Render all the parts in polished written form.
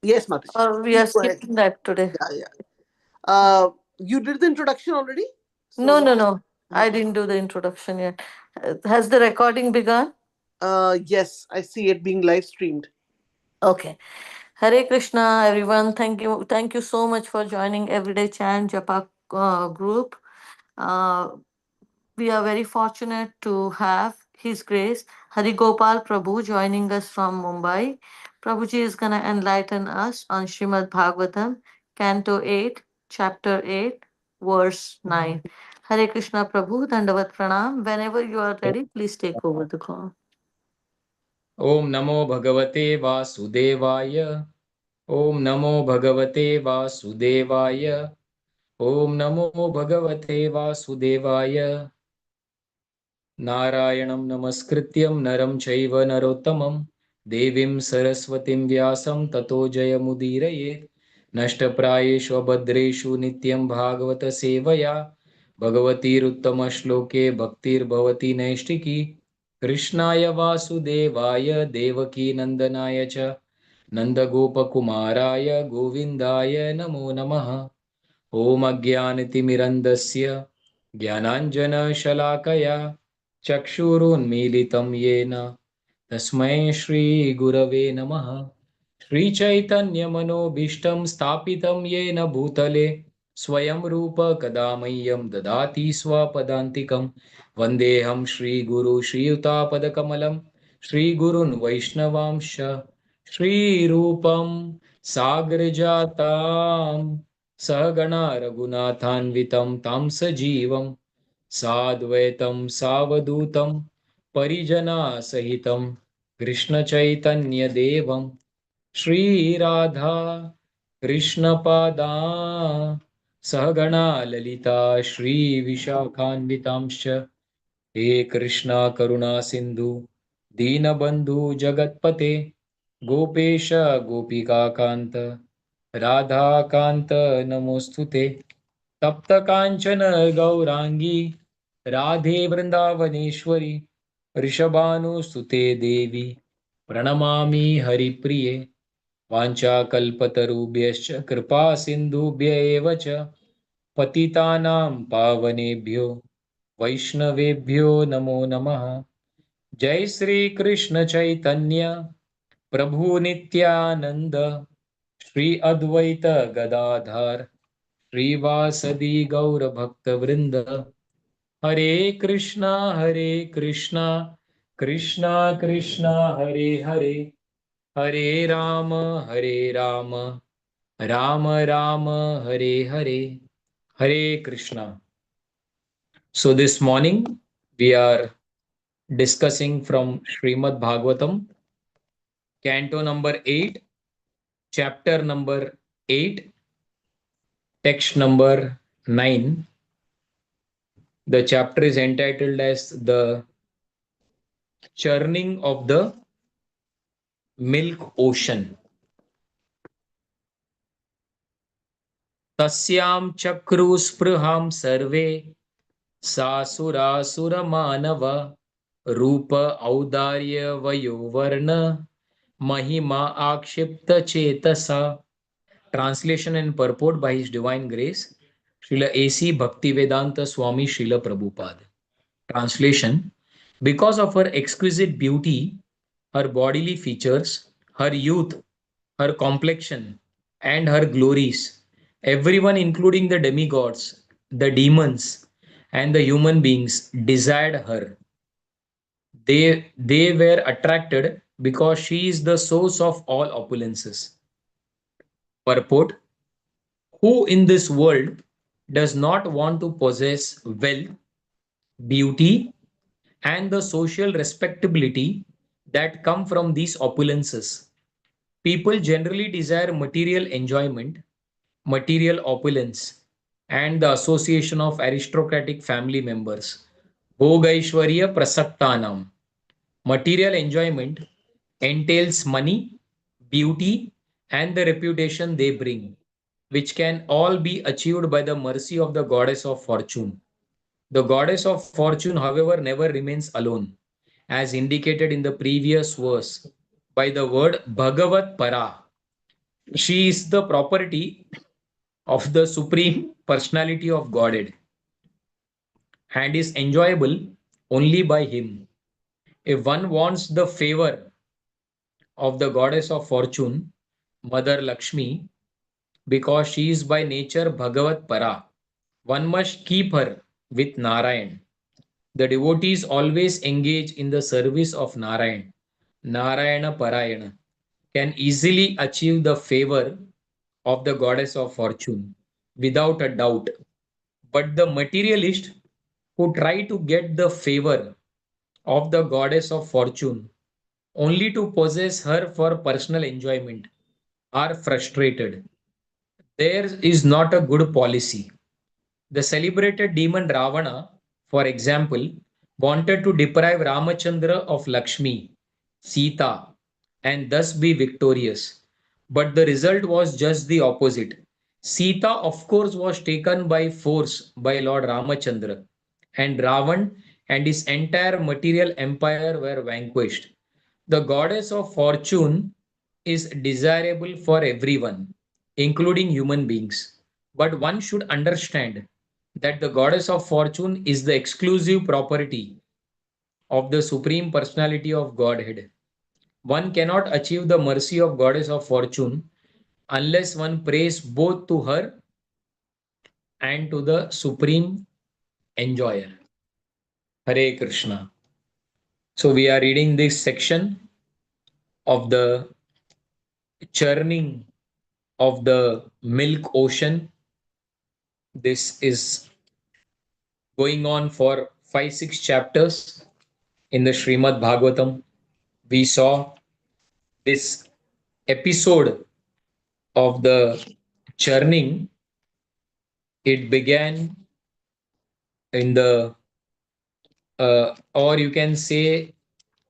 Yes, Mataji. Or we Please are go ahead. skipping that today? Yeah, yeah. You did the introduction already? No, So, no, no. I didn't do the introduction yet. Has the recording begun? yes, I see it being live streamed. Okay. Hare Krishna, everyone. Thank you so much for joining Everyday Chant Japa group. Uh, we are very fortunate to have His Grace Hari Gopal Prabhu joining us from Mumbai. Prabhuji is going to enlighten us on Srimad Bhagvatam, Canto 8, Chapter 8, Verse 9. Hare Krishna Prabhu, Dandavat Pranam. Whenever you are ready, please take over the call. ॐ नमो भगवते वासुदेवाय ॐ नमो भगवते वासुदेवाय ॐ नमो भगवते वासुदेवाय नारायणं नमस्कृत्यं नरं चैव नरोत्तमं देवीं सरस्वतीं व्यासं ततो जयमुदीरयेत् नष्टप्रायेषु अभद्रेषु नित्यं भागवतसेवया भगवतीरुत्तमश्लोके भक्तिर्भवति नैष्टिकी कृष्णाय वासुदेवाय देवकीनन्दनाय च नन्दगोपकुमाराय गोविन्दाय नमो नमः ॐ अज्ञानतिमिरन्दस्य ज्ञानाञ्जनशलाकया चक्षुरुन्मीलितं येन तस्मै श्रीगुरवे नमः श्रीचैतन्यमनोभीष्टं स्थापितं येन भूतले स्वयं रूप कदा मह्यं ददाति स्वपदान्तिकं वन्देऽहं श्रीगुरु श्रीयुतापदकमलं श्रीगुरुन् वैष्णवांश श्रीरूपं सागरजातां सहगणा रघुनाथान्वितं तं सजीवं साद्वैतं सावधूतं परिजनासहितं कृष्णचैतन्यदेवं श्रीराधा कृष्णपादा सहगणा ललिता श्रीविशाखान्वितांश्च हे कृष्णा करुणा सिन्धु दीनबन्धु जगत्पते गोपेश गोपिकान्त राधाकान्त नमोऽस्तु ते तप्तकाञ्चन गौराङ्गी राधे वृन्दावनेश्वरी वृषभानुसुते देवी प्रणमामि हरिप्रिये वाञ्छाकल्पतरुभ्यश्च कृपा सिन्धुभ्य एव च पतितानां पावनेभ्यो वैष्णवेभ्यो नमो नमः जय श्री कृष्ण चैतन्य प्रभु नित्यानंद श्री अद्वैत गदाधर श्रीवासदि गौर भक्त वृंद हरे Krishna Krishna Krishna Hare Hare Hare Ram Ram Ram Ram Hare Hare Hare Krishna. So this morning we are discussing from Srimad Bhagvatam, Canto number 8, chapter number 8, text number 9. The chapter is entitled as The Churning of the Milk Ocean. Tasyam chakru spriham sarve सासुरासुर मानव रूप औदार्य वयोवर्ण महिमा आक्षिप्त चेतसा. Translation and purport by His Divine Grace, Srila A.C. Bhaktivedanta Swami Srila Prabhupada. Translation: because of her exquisite beauty, her bodily features, her youth, her complexion, and her glories, everyone, including the demigods, the demons, and the human beings, desired her. They were attracted because she is the source of all opulences. Purport: who in this world does not want to possess wealth, beauty, and the social respectability that come from these opulences? People generally desire material enjoyment, material opulence, and the association of aristocratic family members. Bhogaishwarya prasaktanam. Material enjoyment entails money, beauty, and the reputation they bring, which can all be achieved by the mercy of the goddess of fortune. The goddess of fortune, however, never remains alone, as indicated in the previous verse by the word Bhagavat Para. She is the property of the Supreme Personality of Godhead and is enjoyable only by Him. If one wants the favor of the goddess of fortune, Mother Lakshmi, because she is by nature Bhagavat Para, one must keep her with Narayan. The devotees always engage in the service of Narayan. Narayana Parayana can easily achieve the favor of the goddess of fortune without a doubt. But the materialist who try to get the favor of the goddess of fortune only to possess her for personal enjoyment are frustrated. There is not a good policy. The celebrated demon Ravana, for example, wanted to deprive Ramachandra of Lakshmi, Sita, and thus be victorious. But the result was just the opposite. Sita, of course, was taken by force by Lord Ramachandra, and Ravan and his entire material empire were vanquished. The goddess of fortune is desirable for everyone, including human beings. But one should understand that the goddess of fortune is the exclusive property of the Supreme Personality of Godhead. One cannot achieve the mercy of goddess of fortune unless one prays both to her and to the Supreme Enjoyer. Hare Krishna. So we are reading this section of the churning of the milk ocean. This is going on for 5 6 chapters in the Srimad Bhagavatam. We saw this episode of the churning. It began in the, or you can say,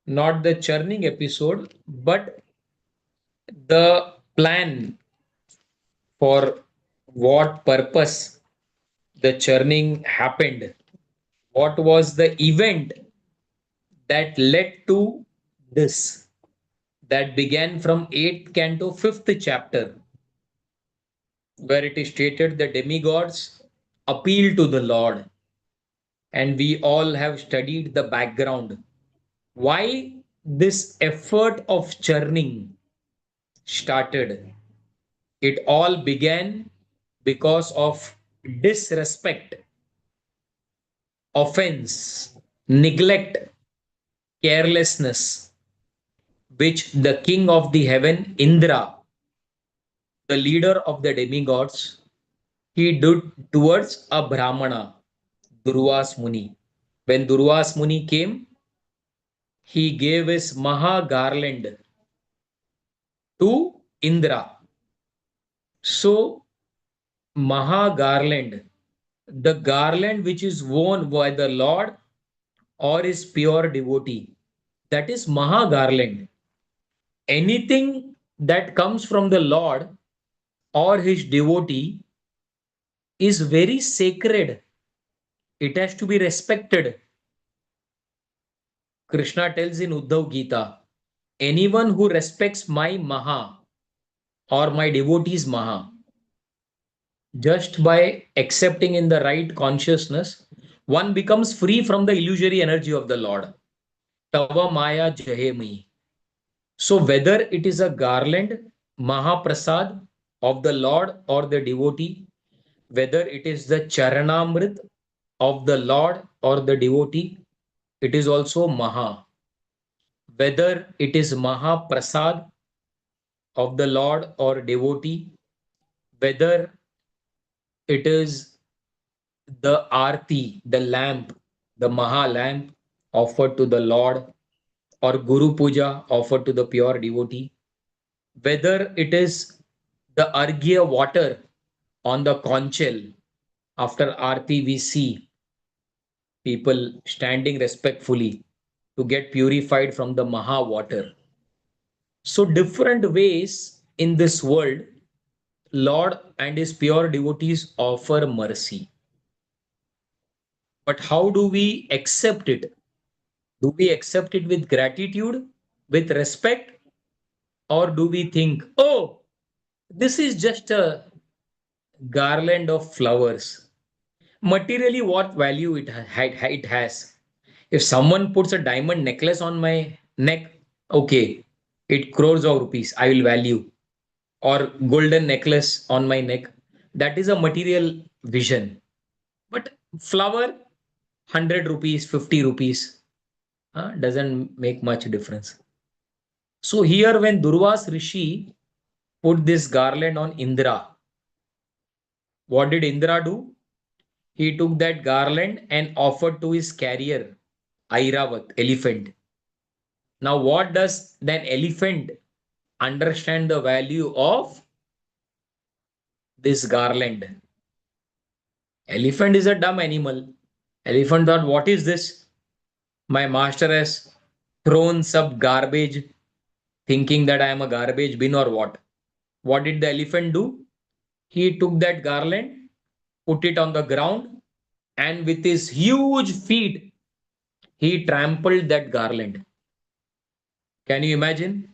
not the churning episode, but the plan for what purpose the churning happened. What was the event that led to this? That began from 8th canto, 5th chapter, where it is stated the demigods appeal to the Lord. And we all have studied the background. Why this effort of churning started? It all began because of disrespect, offense, neglect, carelessness, which the king of the heaven, Indra, the leader of the demigods, he did towards a Brahmana, Durvas Muni. When Durvas Muni came, he gave his Maha garland to Indra. So, Maha garland, the garland which is worn by the Lord or his pure devotee, that is Maha garland. Anything that comes from the Lord or his devotee is very sacred. It has to be respected. Krishna tells in Uddhav Gita, anyone who respects my Maha or my devotee's Maha, just by accepting in the right consciousness, one becomes free from the illusory energy of the Lord. Tava Maya Jahemi. So, whether it is a garland, Mahaprasad of the Lord or the devotee, whether it is the Charanamrit of the Lord or the devotee, it is also Maha. Whether it is Mahaprasad of the Lord or devotee, whether it is the Arti, the lamp, the Maha lamp offered to the Lord, or Guru Puja offered to the pure devotee, whether it is the Arghya water on the conchel. After Arti, we see people standing respectfully to get purified from the Maha water. So, different ways in this world, Lord and his pure devotees offer mercy. But how do we accept it? Do we accept it with gratitude, with respect, or do we think, oh, This is just a garland of flowers. Materially, what value it has? If someone puts a diamond necklace on my neck, okay, it crores of rupees, I will value. Or golden necklace on my neck, that is a material vision. But flower, 100 rupees, 50 rupees, doesn't make much difference. So here, when Durvas Rishi put this garland on Indra, what did Indra do? He took that garland and offered to his carrier, Airavat, elephant. Now, what does that elephant understand the value of this garland? Elephant is a dumb animal. Elephant thought, what is this? My master has thrown some garbage, thinking that I am a garbage bin or what. What did the elephant do? He took that garland, put it on the ground, and with his huge feet, he trampled that garland. Can you imagine?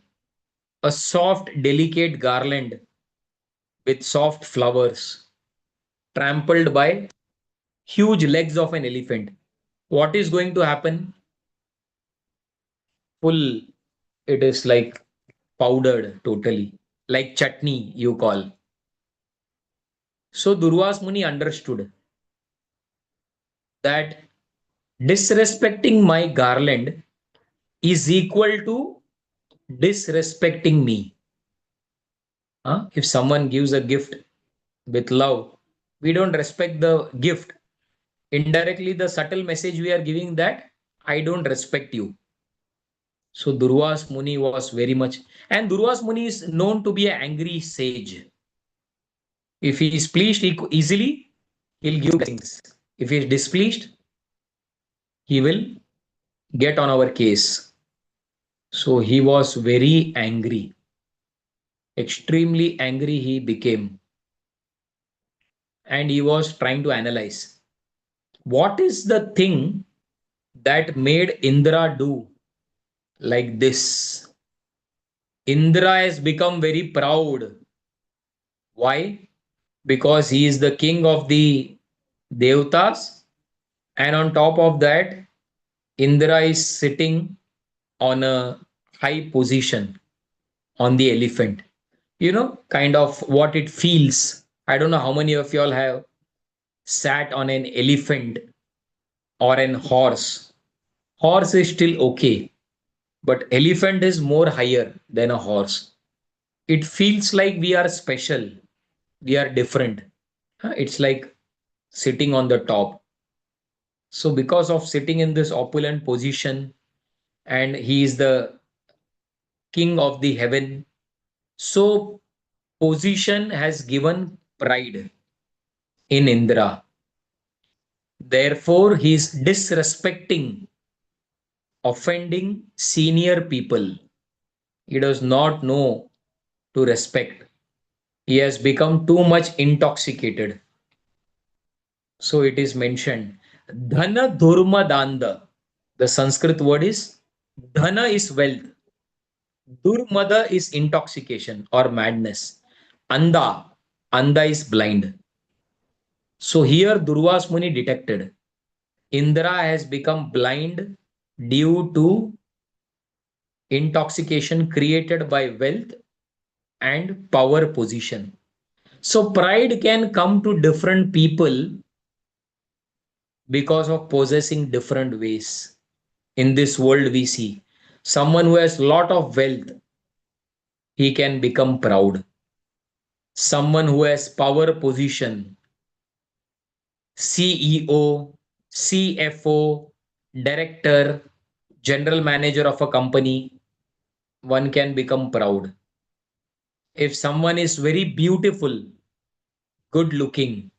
A soft, delicate garland with soft flowers trampled by huge legs of an elephant. What is going to happen? Full, it is like powdered totally, like chutney, you call. So Durvas Muni understood that disrespecting my garland is equal to disrespecting me. If someone gives a gift with love, we don't respect the gift. Indirectly, the subtle message we are giving that I don't respect you. So Durvas Muni was very much, and Durvas Muni is known to be an angry sage. If he is pleased easily, he'll give blessings. If he is displeased, he will get on our case. So he was very angry, extremely angry he became, and he was trying to analyze what is the thing that made Indra do like this. Indra has become very proud. Why? Because he is the king of the Devtas, and on top of that, Indra is sitting on a high position on the elephant. Kind of what it feels. I don't know how many of y'all have sat on an elephant or an horse. Horse is still okay, but elephant is more higher than a horse. It feels like we are special, we are different. It's like sitting on the top. So, because of sitting in this opulent position, and he is the king of the heaven, so position has given pride in Indra. Therefore, he is disrespecting, offending senior people. He does not know to respect. He has become too much intoxicated. So it is mentioned, Dhana Dhurma Danda. The Sanskrit word is Dhana is wealth. Durmada is intoxication or madness. Anda is blind. So here Durvas Muni detected Indra has become blind due to intoxication created by wealth and power position. So pride can come to different people because of possessing different ways. In this world we see someone who has lot of wealth, he can become proud. Someone who has power position, CEO, CFO, director, general manager of a company, one can become proud. If someone is very beautiful, good looking,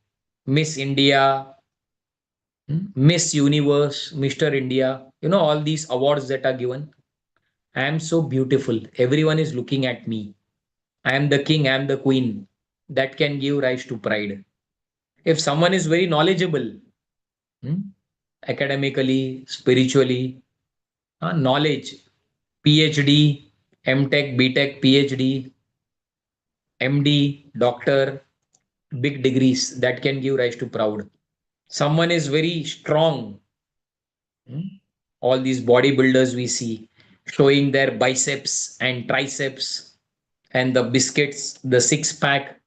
Miss India, Miss Universe, Mr. India, all these awards that are given. I am so beautiful. Everyone is looking at me. I am the king, I am the queen. That can give rise to pride. If someone is very knowledgeable, hmm, academically, spiritually, knowledge, PhD, MTech, BTech, PhD, MD, doctor, big degrees that can give rise to proud. Someone is very strong. Hmm? All these bodybuilders we see showing their biceps and triceps and the biscuits, the six pack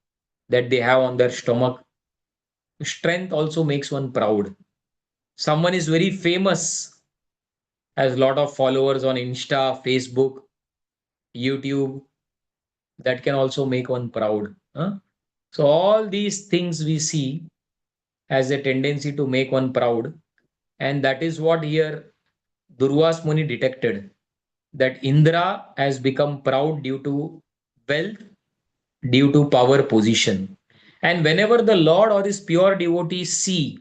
that they have on their stomach. Strength also makes one proud. Someone is very famous, has a lot of followers on Insta, Facebook, YouTube, that can also make one proud. Huh? So all these things we see has a tendency to make one proud. And that is what here Durvas Muni detected, that Indra has become proud due to wealth, due to power position. And whenever the Lord or his pure devotees see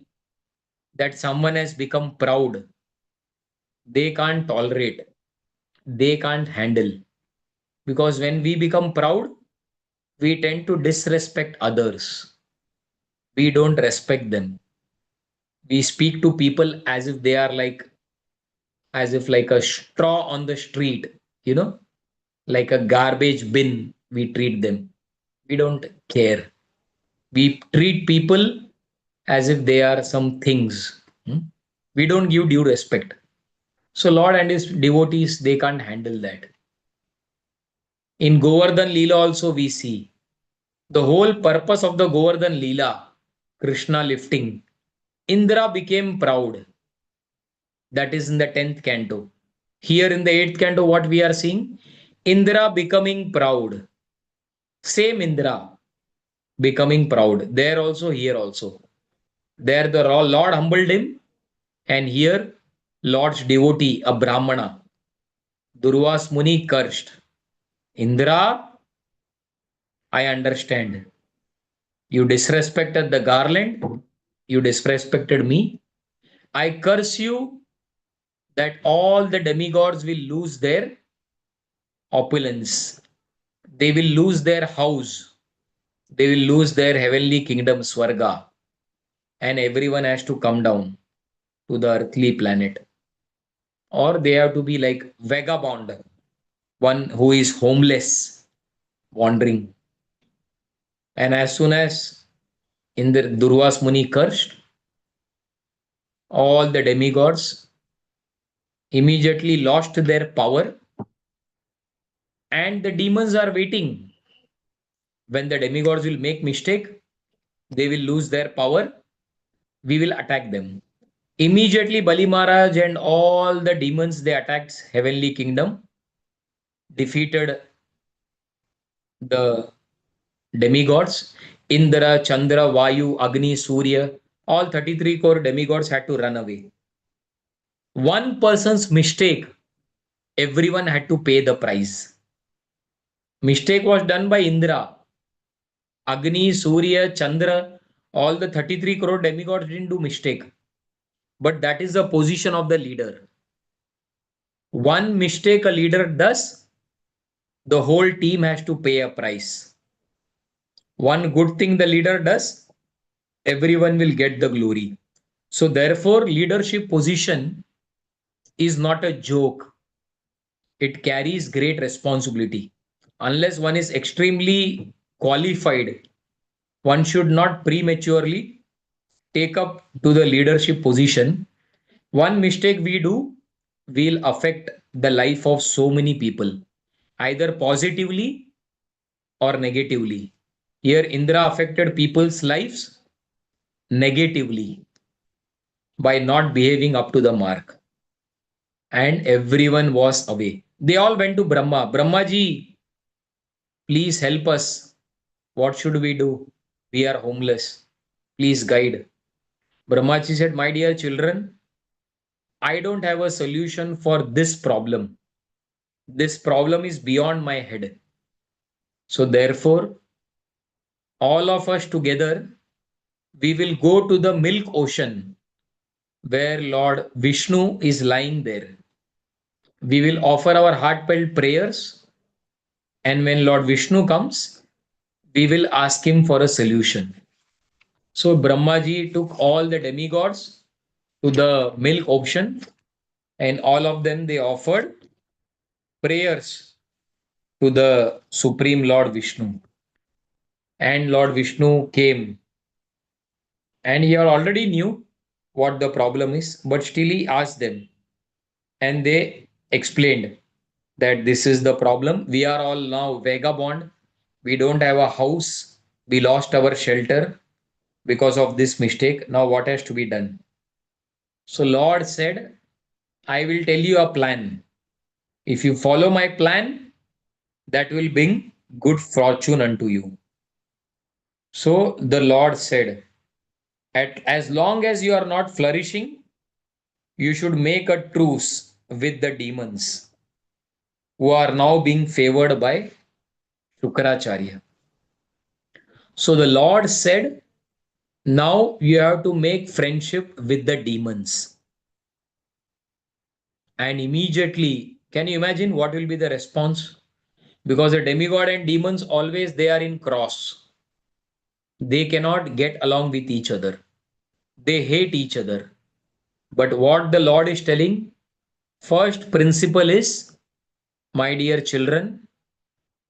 that someone has become proud, they can't tolerate, they can't handle. Because when we become proud, we tend to disrespect others. We don't respect them. We speak to people as if they are like, as if like a straw on the street, you know, like a garbage bin, we treat them. We don't care. We treat people as if they are some things. Hmm? We don't give due respect. So Lord and his devotees, they can't handle that. In Govardhan Leela also we see the whole purpose of the Govardhan Leela, Krishna lifting, Indra became proud. That is in the 10th canto. Here in the 8th canto, what we are seeing? Indra becoming proud. Same Indra becoming proud. There also, here also. There the Lord humbled him, and here Lord's devotee, a Brahmana, Durvas Muni cursed. Indra, I understand. You disrespected the garland, you disrespected me. I curse you that all the demigods will lose their opulence. They will lose their house. They will lose their heavenly kingdom, Swarga. And everyone has to come down to the earthly planet. Or they have to be like vagabond, one who is homeless, wandering. And as soon as in the Durvas Muni cursed, all the demigods immediately lost their power, and the demons are waiting. When the demigods will make mistake, they will lose their power, we will attack them. Immediately Bali Maharaj and all the demons, they attacked heavenly kingdom, defeated the demigods. Indra, Chandra, Vayu, Agni, Surya, all 33 core demigods had to run away. One person's mistake, everyone had to pay the price. Mistake was done by Indra. Agni, Surya, Chandra, all the 33 crore demigods didn't do mistake. But that is the position of the leader. One mistake a leader does, the whole team has to pay a price. One good thing the leader does, everyone will get the glory. So therefore, leadership position is not a joke. It carries great responsibility. Unless one is extremely qualified, one should not prematurely take up to the leadership position. One mistake we do will affect the life of so many people, either positively or negatively. Here, Indra affected people's lives negatively by not behaving up to the mark, and everyone was away. They all went to Brahma. Brahmaji, please help us. What should we do? We are homeless. Please guide. Brahmaji said, my dear children, I don't have a solution for this problem. This problem is beyond my head. So, therefore, all of us together, we will go to the milk ocean where Lord Vishnu is lying there. We will offer our heartfelt prayers, and when Lord Vishnu comes, we will ask him for a solution. So, Brahmaji took all the demigods to the milk ocean, and all of them they offered prayers to the Supreme Lord Vishnu. And Lord Vishnu came, and he already knew what the problem is, but still he asked them, and they explained that this is the problem. We are all now vagabond. We don't have a house. We lost our shelter because of this mistake. Now, what has to be done? So, Lord said, I will tell you a plan. If you follow my plan, that will bring good fortune unto you. So, the Lord said, as long as you are not flourishing, you should make a truce with the demons who are now being favored by Shukracharya. So the Lord said, now you have to make friendship with the demons. And immediately, can you imagine what will be the response? Because the demigod and demons always they are in cross. They cannot get along with each other. They hate each other. But what the Lord is telling, first principle is, my dear children,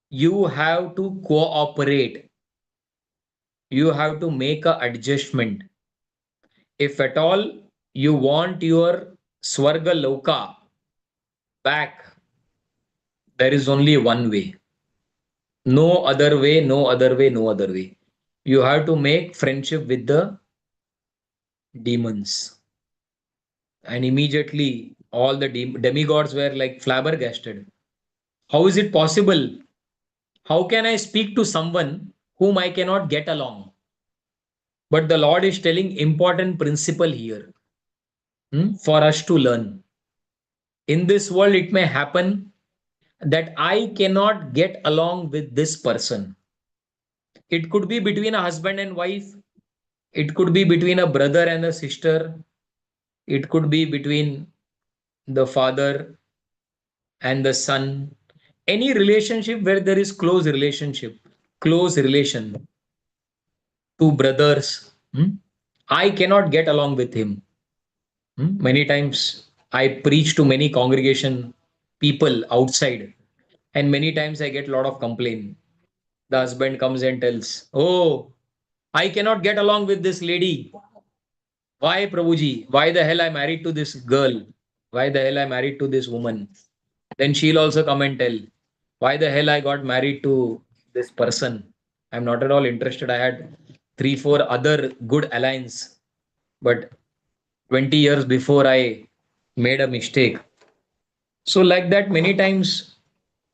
you have to cooperate. You have to make a adjustment. If at all you want your Swarga Loka back, there is only one way. No other way, no other way, no other way. You have to make friendship with the demons. And immediately all the demigods were like flabbergasted. How is it possible? How can I speak to someone whom I cannot get along? But the Lord is telling important principle here, for us to learn. In this world, it may happen that I cannot get along with this person. It could be between a husband and wife. It could be between a brother and a sister. It could be between the father and the son. Any relationship where there is close relationship, close relation, two brothers. I cannot get along with him. Many times I preach to many congregation people outside, and many times I get a lot of complaint. The husband comes and tells, oh, I cannot get along with this lady. Why, Prabhuji? Why the hell I married to this girl? Why the hell I married to this woman? Then she'll also come and tell, why the hell I got married to this person? I'm not at all interested. I had three, four other good alliance, but 20 years before I made a mistake. So, like that, many times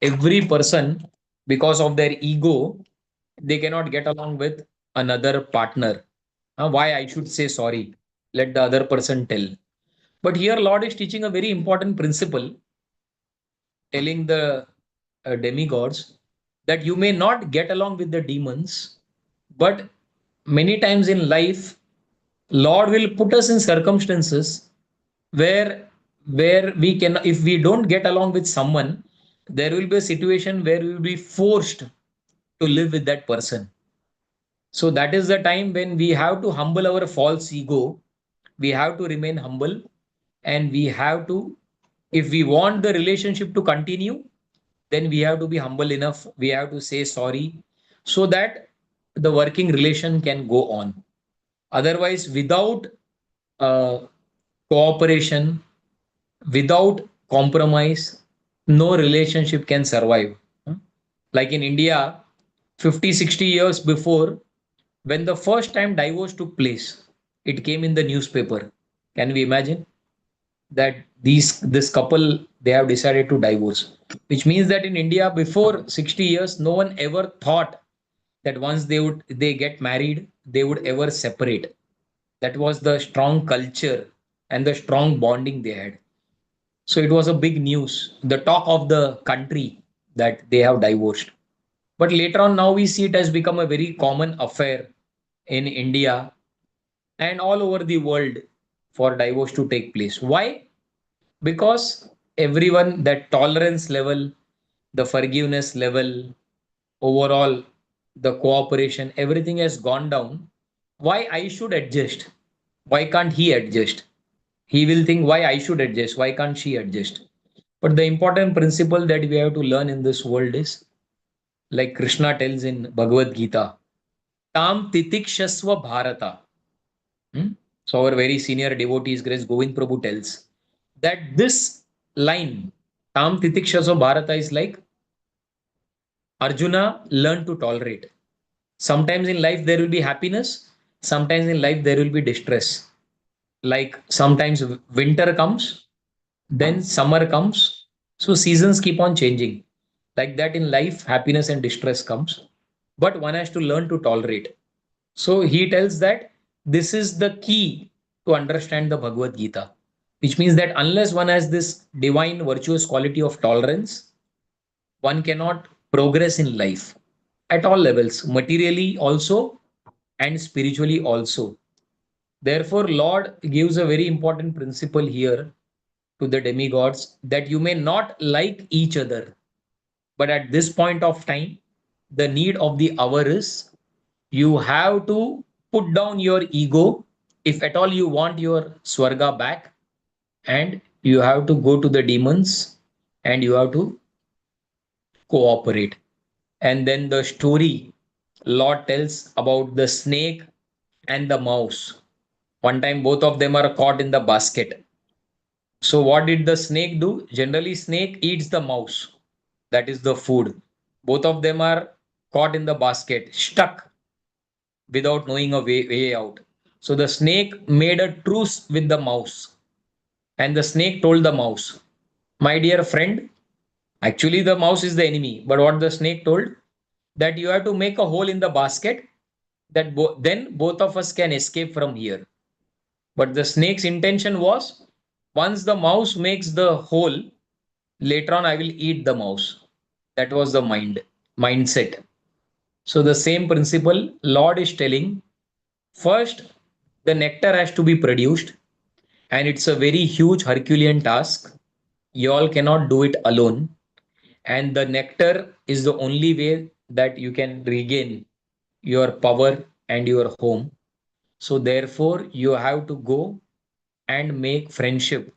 every person, because of their ego, they cannot get along with another partner. Why I should say sorry? Let the other person tell. But here, Lord is teaching a very important principle, telling the demigods that you may not get along with the demons, but many times in life, Lord will put us in circumstances where we can, if we don't get along with someone, there will be a situation where we will be forced to live with that person. So that is the time when we have to humble our false ego. We have to remain humble, and we have to, if we want the relationship to continue, then we have to be humble enough. We have to say sorry so that the working relation can go on. Otherwise, without uh, cooperation, without compromise, no relationship can survive. Like in India, 50, 60 years before, when the first time divorce took place, it came in the newspaper. Can we imagine that this couple they have decided to divorce? Which means that in India before 60 years, no one ever thought that once they get married, they would ever separate. That was the strong culture and the strong bonding they had. So it was a big news, the talk of the country that they have divorced. But later on, now we see it has become a very common affair in India and all over the world for divorce to take place. Why? Because everyone, that tolerance level, the forgiveness level, overall, the cooperation, everything has gone down. Why I should adjust? Why can't he adjust? He will think, why I should adjust? Why can't she adjust? But the important principle that we have to learn in this world is, like Krishna tells in Bhagavad Gita, Tam titikshasva bharata. Hmm? So our very senior devotees, Grace Govind Prabhu tells that this line, Tam titikshasva bharata, is like Arjuna learn to tolerate. Sometimes in life there will be happiness, sometimes in life there will be distress. Like sometimes winter comes, then summer comes. So seasons keep on changing. Like that in life, happiness and distress comes. But one has to learn to tolerate. So he tells that this is the key to understand the Bhagavad Gita, which means that unless one has this divine virtuous quality of tolerance, one cannot progress in life at all levels, materially also and spiritually also. Therefore, Lord gives a very important principle here to the demigods that you may not like each other, but at this point of time, the need of the hour is you have to put down your ego if at all you want your Swarga back, and you have to go to the demons and you have to cooperate. And then the story Lord tells about the snake and the mouse. One time, both of them are caught in the basket. So, what did the snake do? Generally, snake eats the mouse. That is the food. Both of them are caught in the basket, stuck without knowing a way out. So, the snake made a truce with the mouse. And the snake told the mouse, my dear friend, actually, the mouse is the enemy. But what the snake told, that you have to make a hole in the basket, that then both of us can escape from here. But the snake's intention was, once the mouse makes the hole, later on I will eat the mouse. That was the mindset. So the same principle Lord is telling, first the nectar has to be produced, and it's a very huge Herculean task. You all cannot do it alone, and the nectar is the only way that you can regain your power and your home. So therefore you have to go and make friendship,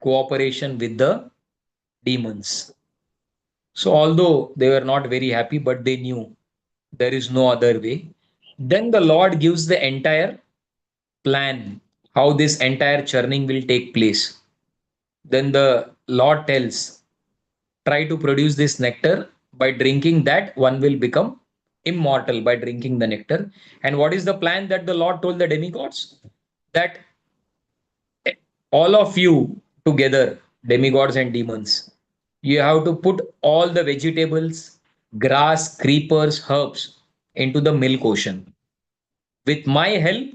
cooperation with the demons. So although they were not very happy, but they knew there is no other way. Then the Lord gives the entire plan how this entire churning will take place. Then the Lord tells, try to produce this nectar. By drinking that, one will become immortal by drinking the nectar. And what is the plan that the Lord told the demigods? That all of you together, demigods and demons, you have to put all the vegetables, grass, creepers, herbs into the milk ocean. With my help,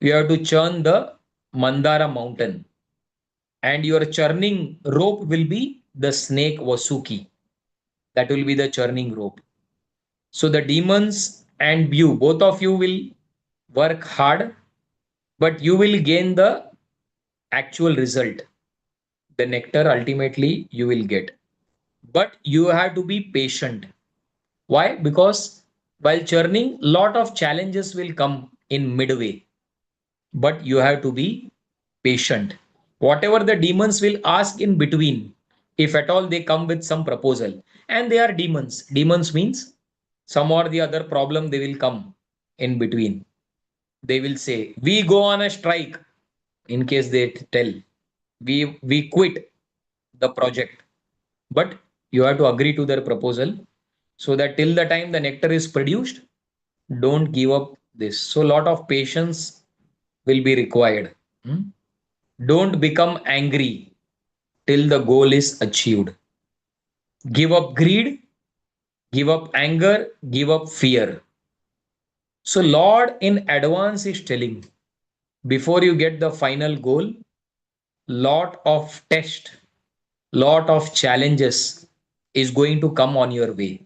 you have to churn the Mandara mountain, and your churning rope will be the snake Vasuki. That will be the churning rope. So the demons and you, both of you will work hard, but you will gain the actual result. The nectar ultimately you will get. But you have to be patient. Why? Because while churning, lot of challenges will come in midway, but you have to be patient. Whatever the demons will ask in between, if at all they come with some proposal, and they are demons. Demons means some or the other problem they will come in between. They will say, we go on a strike. In case they tell, we quit the project. But you have to agree to their proposal, so that till the time the nectar is produced, don't give up this. So a lot of patience will be required. Hmm? Don't become angry till the goal is achieved. Give up greed, give up anger, give up fear. So Lord in advance is telling, before you get the final goal, lot of test, lot of challenges is going to come on your way.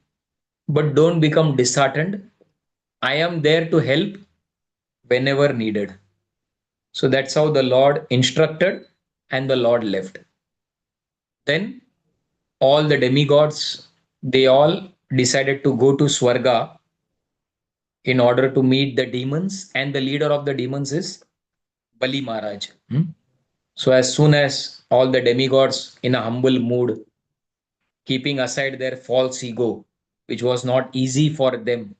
But don't become disheartened. I am there to help whenever needed. So that's how the Lord instructed, and the Lord left. Then all the demigods, they all decided to go to Swarga in order to meet the demons, and the leader of the demons is Bali Maharaj. So as soon as all the demigods in a humble mood, keeping aside their false ego, which was not easy for them,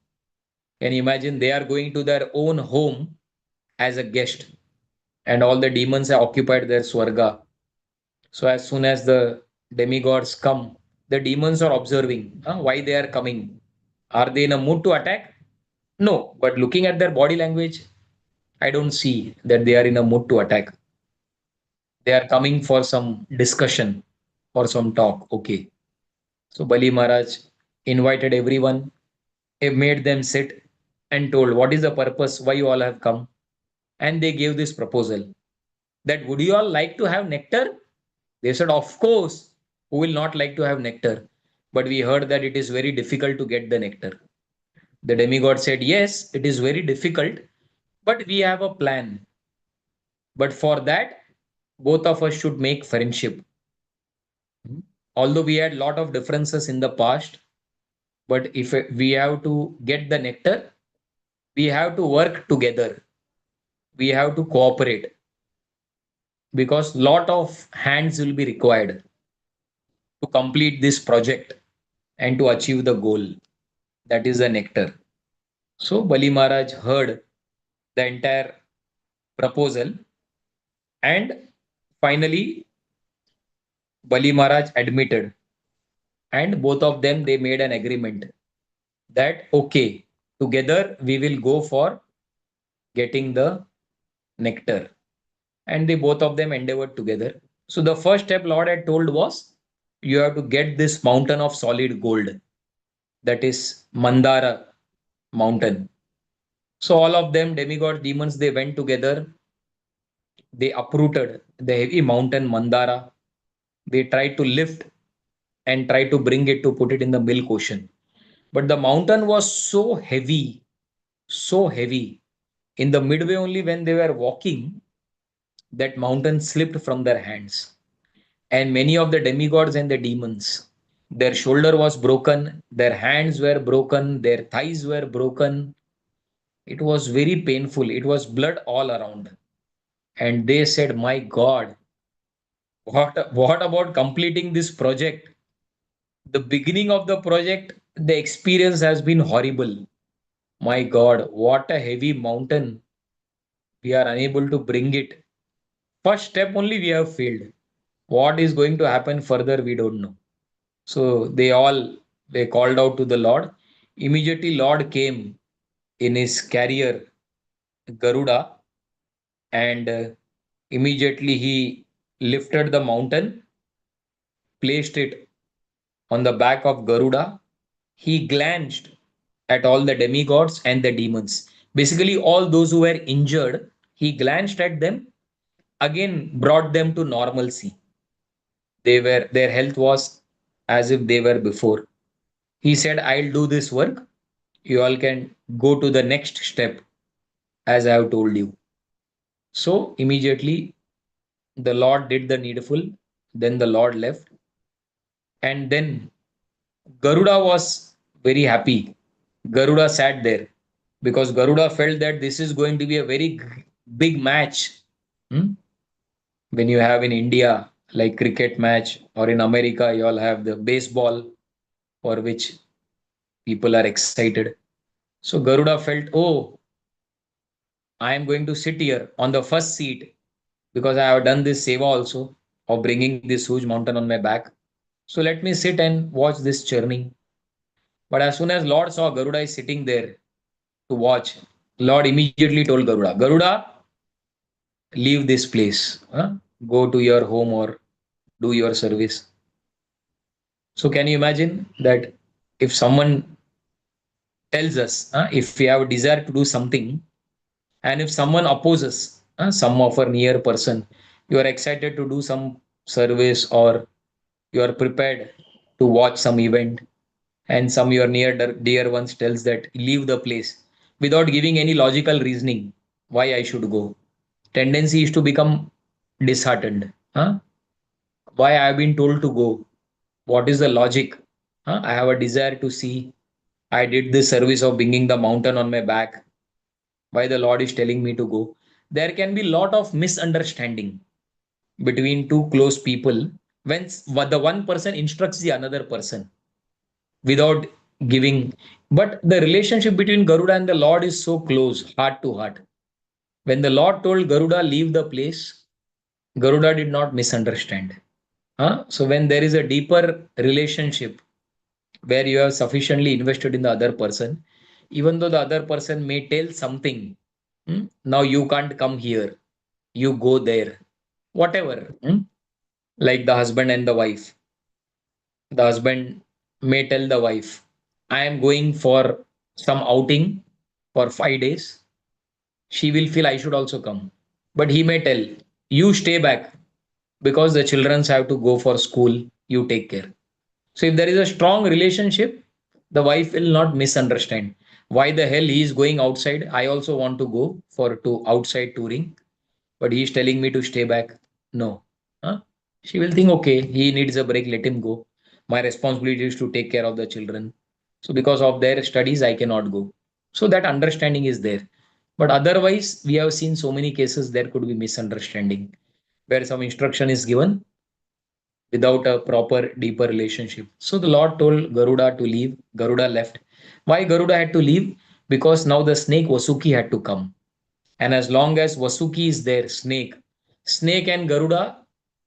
Can you imagine? They are going to their own home as a guest, and all the demons have occupied their Swarga. So as soon as the demigods come, the demons are observing why they are coming. Are they in a mood to attack? No, but looking at their body language, I don't see that they are in a mood to attack. They are coming for some discussion or some talk. Okay. So Bali Maharaj invited everyone, he made them sit and told, what is the purpose, why you all have come? And they gave this proposal that would you all like to have nectar? They said, of course, who will not like to have nectar? But we heard that it is very difficult to get the nectar. The demigod said, yes, it is very difficult, but we have a plan. But for that, both of us should make friendship. Although we had lot of differences in the past, but if we have to get the nectar, we have to work together. We have to cooperate because lot of hands will be required to complete this project and to achieve the goal. That is the nectar. So Bali Maharaj heard the entire proposal, and finally Bali Maharaj admitted, and both of them they made an agreement that okay, together we will go for getting the nectar, and they both of them endeavored together. So the first step Lord had told was you have to get this mountain of solid gold, that is Mandara mountain. So all of them, demigods, demons, they went together. They uprooted the heavy mountain Mandara. They tried to lift and try to bring it to put it in the milk ocean. But the mountain was so heavy, so heavy. In the midway only when they were walking, that mountain slipped from their hands. And many of the demigods and the demons, their shoulder was broken, their hands were broken, their thighs were broken. It was very painful. It was blood all around. And they said, my God, what about completing this project? The beginning of the project, the experience has been horrible. My God, what a heavy mountain. We are unable to bring it. First step only we have failed. What is going to happen further, we don't know. So they called out to the Lord. Immediately Lord came in his carrier Garuda, and immediately he lifted the mountain, placed it on the back of Garuda. He glanced at all the demigods and the demons. Basically, all those who were injured, he glanced at them, again brought them to normalcy. Their health was as if they were before. He said, I'll do this work. You all can go to the next step as I have told you. So immediately the Lord did the needful. Then the Lord left. And then Garuda was very happy. Garuda sat there because Garuda felt that this is going to be a very big match. Hmm? When you have in India, like cricket match, or in America, you all have the baseball for which people are excited. So Garuda felt, oh, I am going to sit here on the first seat because I have done this seva also of bringing this huge mountain on my back. So let me sit and watch this churning. But as soon as Lord saw Garuda is sitting there to watch, Lord immediately told Garuda, Garuda, leave this place. Go to your home or do your service. So can you imagine that if someone tells us, if we have a desire to do something, and if someone opposes, some of our near person, you are excited to do some service or you are prepared to watch some event, and some your near dear ones tells that leave the place without giving any logical reasoning why I should go. Tendency is to become disheartened. Why I have been told to go? What is the logic? I have a desire to see. I did this service of bringing the mountain on my back. Why the Lord is telling me to go? There can be lot of misunderstanding between two close people when the one person instructs the another person without giving. But the relationship between Garuda and the Lord is so close, heart to heart. When the Lord told Garuda, leave the place, Garuda did not misunderstand. Huh? So when there is a deeper relationship where you have sufficiently invested in the other person, even though the other person may tell something, now you can't come here, you go there, whatever. Like the husband and the wife. The husband may tell the wife, I am going for some outing for 5 days. She will feel I should also come. But he may tell, you stay back because the children have to go for school, you take care. So if there is a strong relationship, the wife will not misunderstand. Why the hell he is going outside? I also want to go for to outside touring, but he is telling me to stay back. No. Huh? She will think, okay, he needs a break, let him go. My responsibility is to take care of the children. So because of their studies, I cannot go. So that understanding is there. But otherwise, we have seen so many cases there could be misunderstanding where some instruction is given without a proper deeper relationship. So the Lord told Garuda to leave. Garuda left. Why Garuda had to leave? Because now the snake Vasuki had to come. And as long as Vasuki is there, snake and Garuda,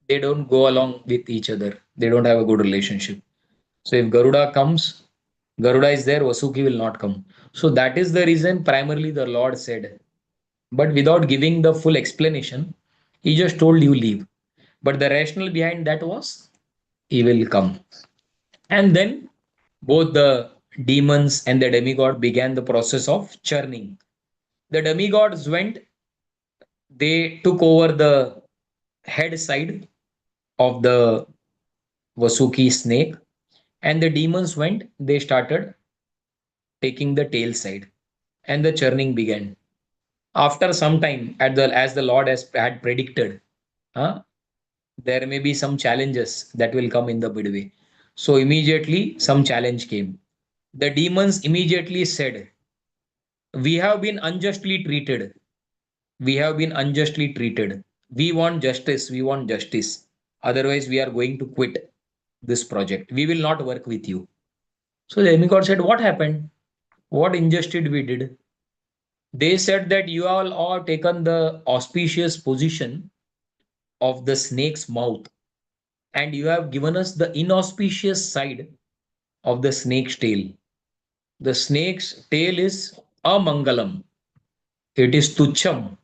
they don't go along with each other. They don't have a good relationship. So if Garuda comes, Garuda is there, Vasuki will not come. So that is the reason primarily the Lord said, but without giving the full explanation, he just told you leave. But the rationale behind that was he will come. And then both the demons and the demigod began the process of churning. The demigods went, they took over the head side of the Vasuki snake, and the demons went, they started taking the tail side, and the churning began. After some time, as the Lord had predicted, huh, there may be some challenges that will come in the midway. So immediately some challenge came. The demons immediately said, we have been unjustly treated. We have been unjustly treated. We want justice. We want justice. Otherwise, we are going to quit this project. We will not work with you. So the demigod said, what happened? What injustice we did? They said that you all are taken the auspicious position of the snake's mouth, and you have given us the inauspicious side of the snake's tail. The snake's tail is amangalam. It is tucham.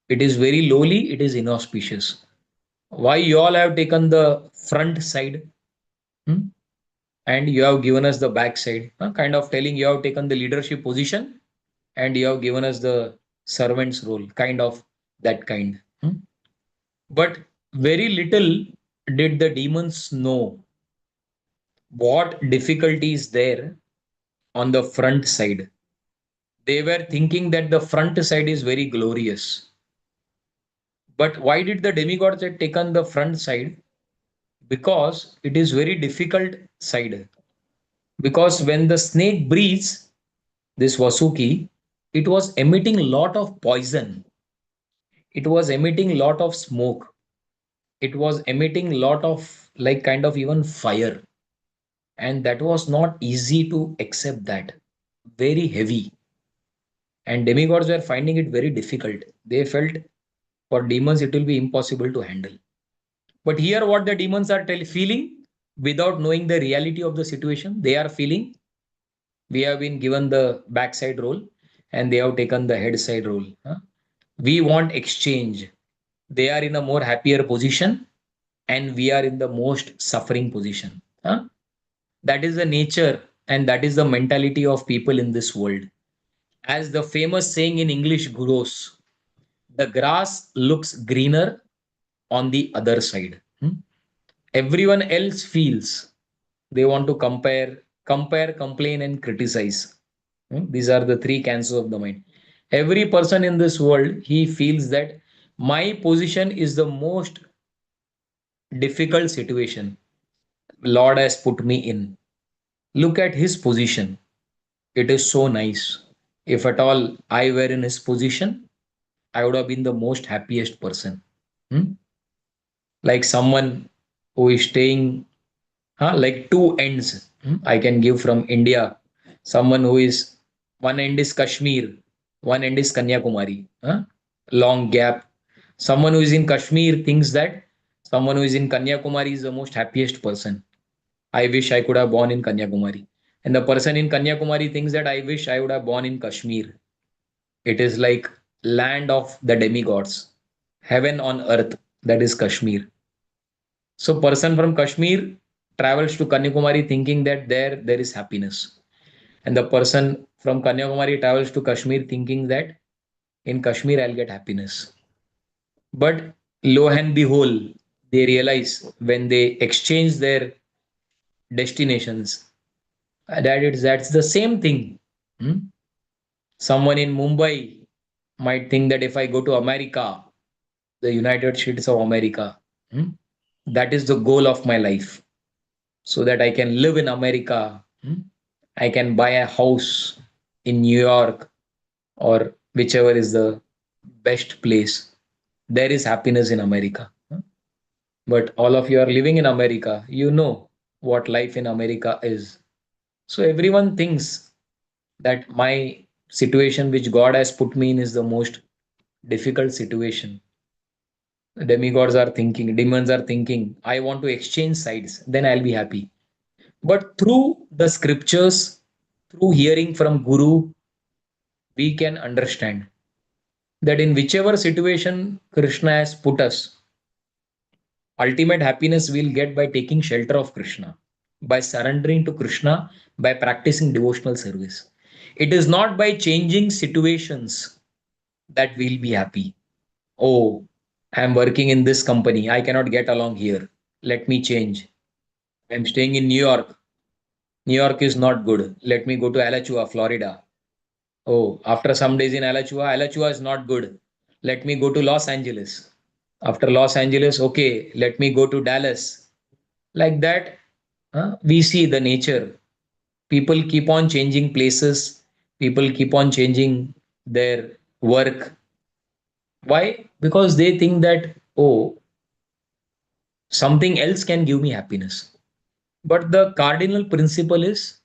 It is very lowly. It is inauspicious. Why you all have taken the front side, hmm? And you have given us the back side? Kind of telling you have taken the leadership position and you have given us the servant's role, kind of that kind. But very little did the demons know what difficulty is there on the front side. They were thinking that the front side is very glorious. But why did the demigods have taken the front side? Because it is very difficult side. Because when the snake breathes, this Vasuki, it was emitting a lot of poison. It was emitting a lot of smoke. It was emitting a lot of like kind of even fire. And that was not easy to accept that. Very heavy. And demigods were finding it very difficult. They felt for demons it will be impossible to handle. But here, what the demons are feeling without knowing the reality of the situation, they are feeling we have been given the backside role and they have taken the head side role. We want exchange. They are in a more happier position and we are in the most suffering position. That is the nature and that is the mentality of people in this world. As the famous saying in English goes, the grass looks greener on the other side. Everyone else feels they want to compare, complain, and criticize. These are the three cancers of the mind. Every person in this world, he feels that my position is the most difficult situation Lord has put me in. Look at his position. It is so nice. If at all I were in his position, I would have been the most happiest person. Hmm? Like someone who is staying, like two ends. I can give from India. Someone who is one end is Kashmir, one end is Kanyakumari. Huh? Long gap. Someone who is in Kashmir thinks that someone who is in Kanyakumari is the most happiest person. I wish I could have born in Kanyakumari. And the person in Kanyakumari thinks that I wish I would have born in Kashmir. It is like land of the demigods, heaven on earth. That is Kashmir. So person from Kashmir travels to Kanyakumari thinking that there is happiness. And the person from Kanyakumari travels to Kashmir thinking that in Kashmir I'll get happiness. But lo and behold, they realize when they exchange their destinations that's the same thing. Hmm? Someone in Mumbai might think that if I go to America, the United States of America, hmm, that is the goal of my life, so that I can live in America. I can buy a house in New York or whichever is the best place. There is happiness in America. But all of you are living in America. You know what life in America is. So everyone thinks that my situation which God has put me in is the most difficult situation. Demigods are thinking, demons are thinking, I want to exchange sides, then I'll be happy. But through the scriptures, through hearing from Guru, we can understand that in whichever situation Krishna has put us, ultimate happiness we'll get by taking shelter of Krishna, by surrendering to Krishna, by practicing devotional service. It is not by changing situations that we'll be happy. Oh, I'm working in this company. I cannot get along here. Let me change. I'm staying in New York. New York is not good. Let me go to Alachua, Florida. Oh, after some days in Alachua, Alachua is not good. Let me go to Los Angeles. After Los Angeles, okay, let me go to Dallas. Like that, we see the nature. People keep on changing places. People keep on changing their work. Why? Because they think that, oh, something else can give me happiness. But the cardinal principle is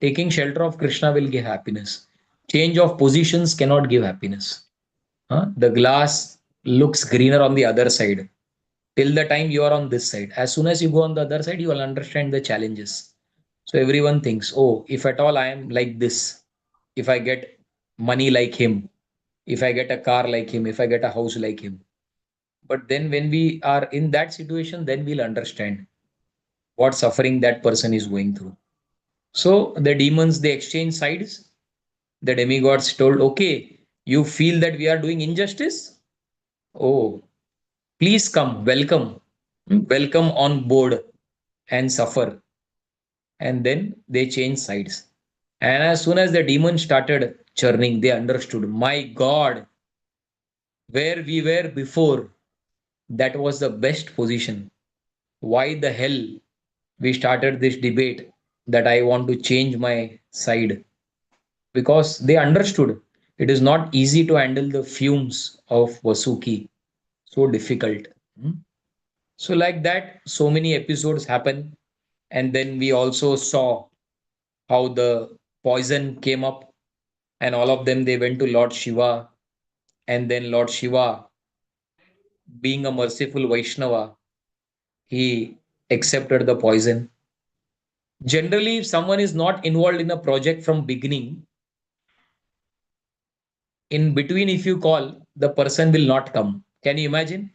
taking shelter of Krishna will give happiness. Change of positions cannot give happiness. The glass looks greener on the other side till the time you are on this side. As soon as you go on the other side, you will understand the challenges. So everyone thinks, oh, if at all I am like this, if I get money like him, if I get a car like him, if I get a house like him. But then when we are in that situation, then we'll understand what suffering that person is going through. So the demons, they exchange sides. The demigods told, okay, you feel that we are doing injustice? Oh, please come, welcome. Welcome on board and suffer. And then they change sides. And as soon as the demon started churning, they understood, my God, where we were before, that was the best position. Why the hell we started this debate that I want to change my side? Because they understood it is not easy to handle the fumes of Vasuki. So difficult. Hmm? So, like that, so many episodes happen. And then we also saw how the poison came up, and all of them they went to Lord Shiva. And then Lord Shiva, being a merciful Vaishnava, he accepted the poison. Generally, if someone is not involved in a project from beginning, in between, if you call, the person will not come. Can you imagine?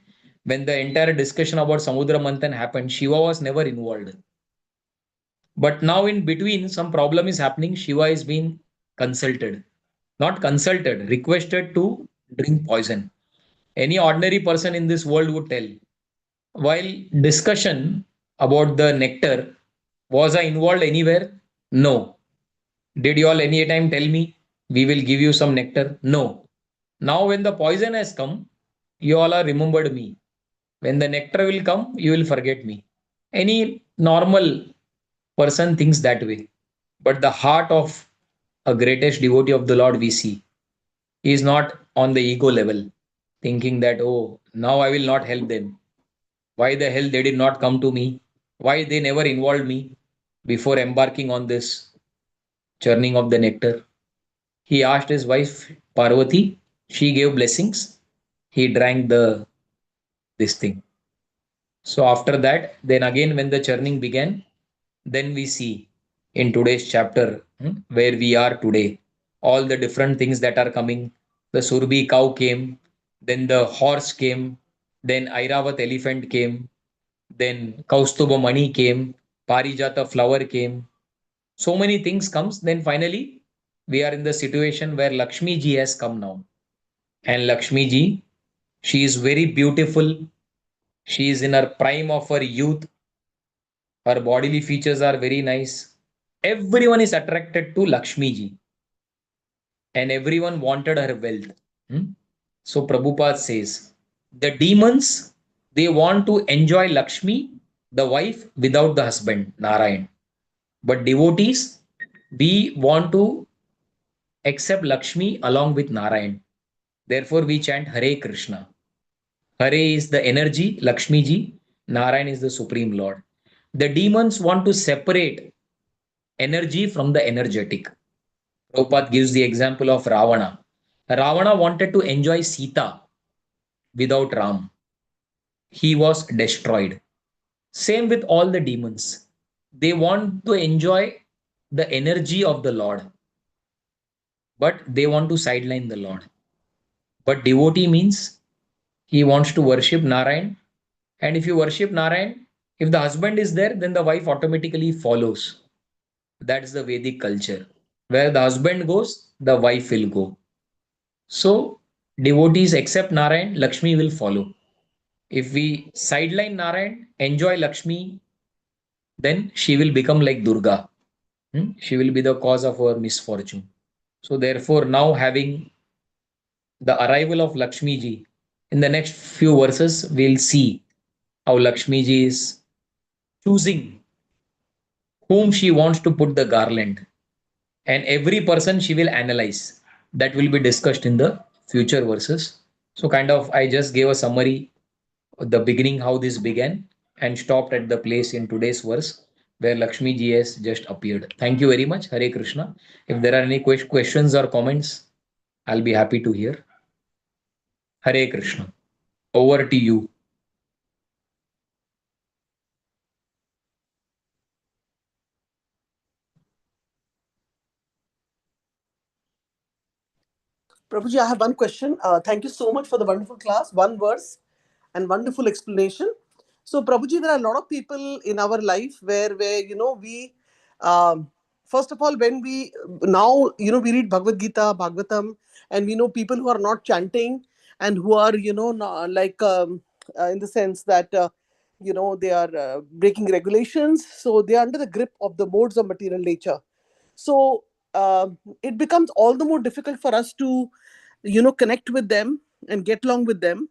When the entire discussion about Samudra Manthan happened, Shiva was never involved. But now, in between, some problem is happening. Shiva is being consulted, not consulted, requested to drink poison. Any ordinary person in this world would tell. While discussion about the nectar, was I involved anywhere? No. Did you all any time tell me we will give you some nectar? No. Now, when the poison has come, you all are remembered me. When the nectar will come, you will forget me. Any normal person thinks that way. But the heart of a greatest devotee of the Lord we see, he is not on the ego level, thinking that, oh, now I will not help them. Why the hell they did not come to me? Why they never involved me before embarking on this churning of the nectar. He asked his wife Parvati, she gave blessings. He drank the this thing. So after that, then again when the churning began, then we see in today's chapter where we are today, all the different things that are coming. The Surbi cow came, then the horse came, then Airavat elephant came, then Kaustuba Mani came, Parijata flower came. So many things comes. Then finally, we are in the situation where Lakshmi ji has come now. And Lakshmi ji, she is very beautiful. She is in her prime of her youth. Her bodily features are very nice. Everyone is attracted to Lakshmi ji and everyone wanted her wealth. Hmm? So Prabhupada says the demons they want to enjoy Lakshmi, the wife, without the husband, Narayan. But devotees, we want to accept Lakshmi along with Narayan. Therefore, we chant Hare Krishna. Hare is the energy, Lakshmi ji, Narayan is the Supreme Lord. The demons want to separate energy from the energetic. Prabhupada gives the example of Ravana. Ravana wanted to enjoy Sita without Ram. He was destroyed. Same with all the demons. They want to enjoy the energy of the Lord, but they want to sideline the Lord. But devotee means he wants to worship Narayan. And if you worship Narayan, if the husband is there, then the wife automatically follows. That is the Vedic culture. Where the husband goes, the wife will go. So, devotees accept Narayan, Lakshmi will follow. If we sideline Narayan, enjoy Lakshmi, then she will become like Durga. She will be the cause of our misfortune. So, therefore, now having the arrival of Lakshmi ji, in the next few verses, we'll see how Lakshmi ji is choosing whom she wants to put the garland. And every person she will analyze. That will be discussed in the future verses. So, kind of, I just gave a summary the beginning how this began and stopped at the place in today's verse where Lakshmi ji has just appeared. Thank you very much. Hare Krishna. If there are any questions or comments, I'll be happy to hear. Hare Krishna. Over to you. Prabhuji, I have one question. Thank you so much for the wonderful class, one verse, and wonderful explanation. So, Prabhuji, there are a lot of people in our life where we, um, first of all, when we now we read Bhagavad Gita, Bhagvatam, and we know people who are not chanting and who are like in the sense that they are breaking regulations, so they are under the grip of the modes of material nature. So it becomes all the more difficult for us to connect with them and get along with them.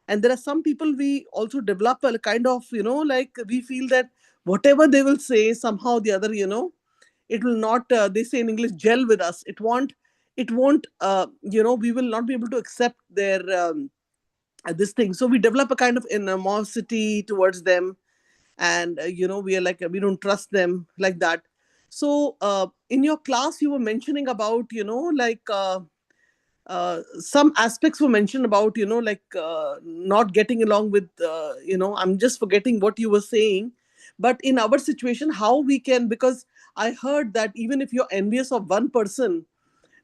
And there are some people we also develop a kind of like we feel that whatever they will say, somehow the other, it will not, they say in English, gel with us. It won't we will not be able to accept their this thing. So we develop a kind of animosity towards them. And we are like, we don't trust them, like that. So in your class you were mentioning about like some aspects were mentioned about like not getting along with I'm just forgetting what you were saying. But in our situation, how we can, because I heard that even if you're envious of one person,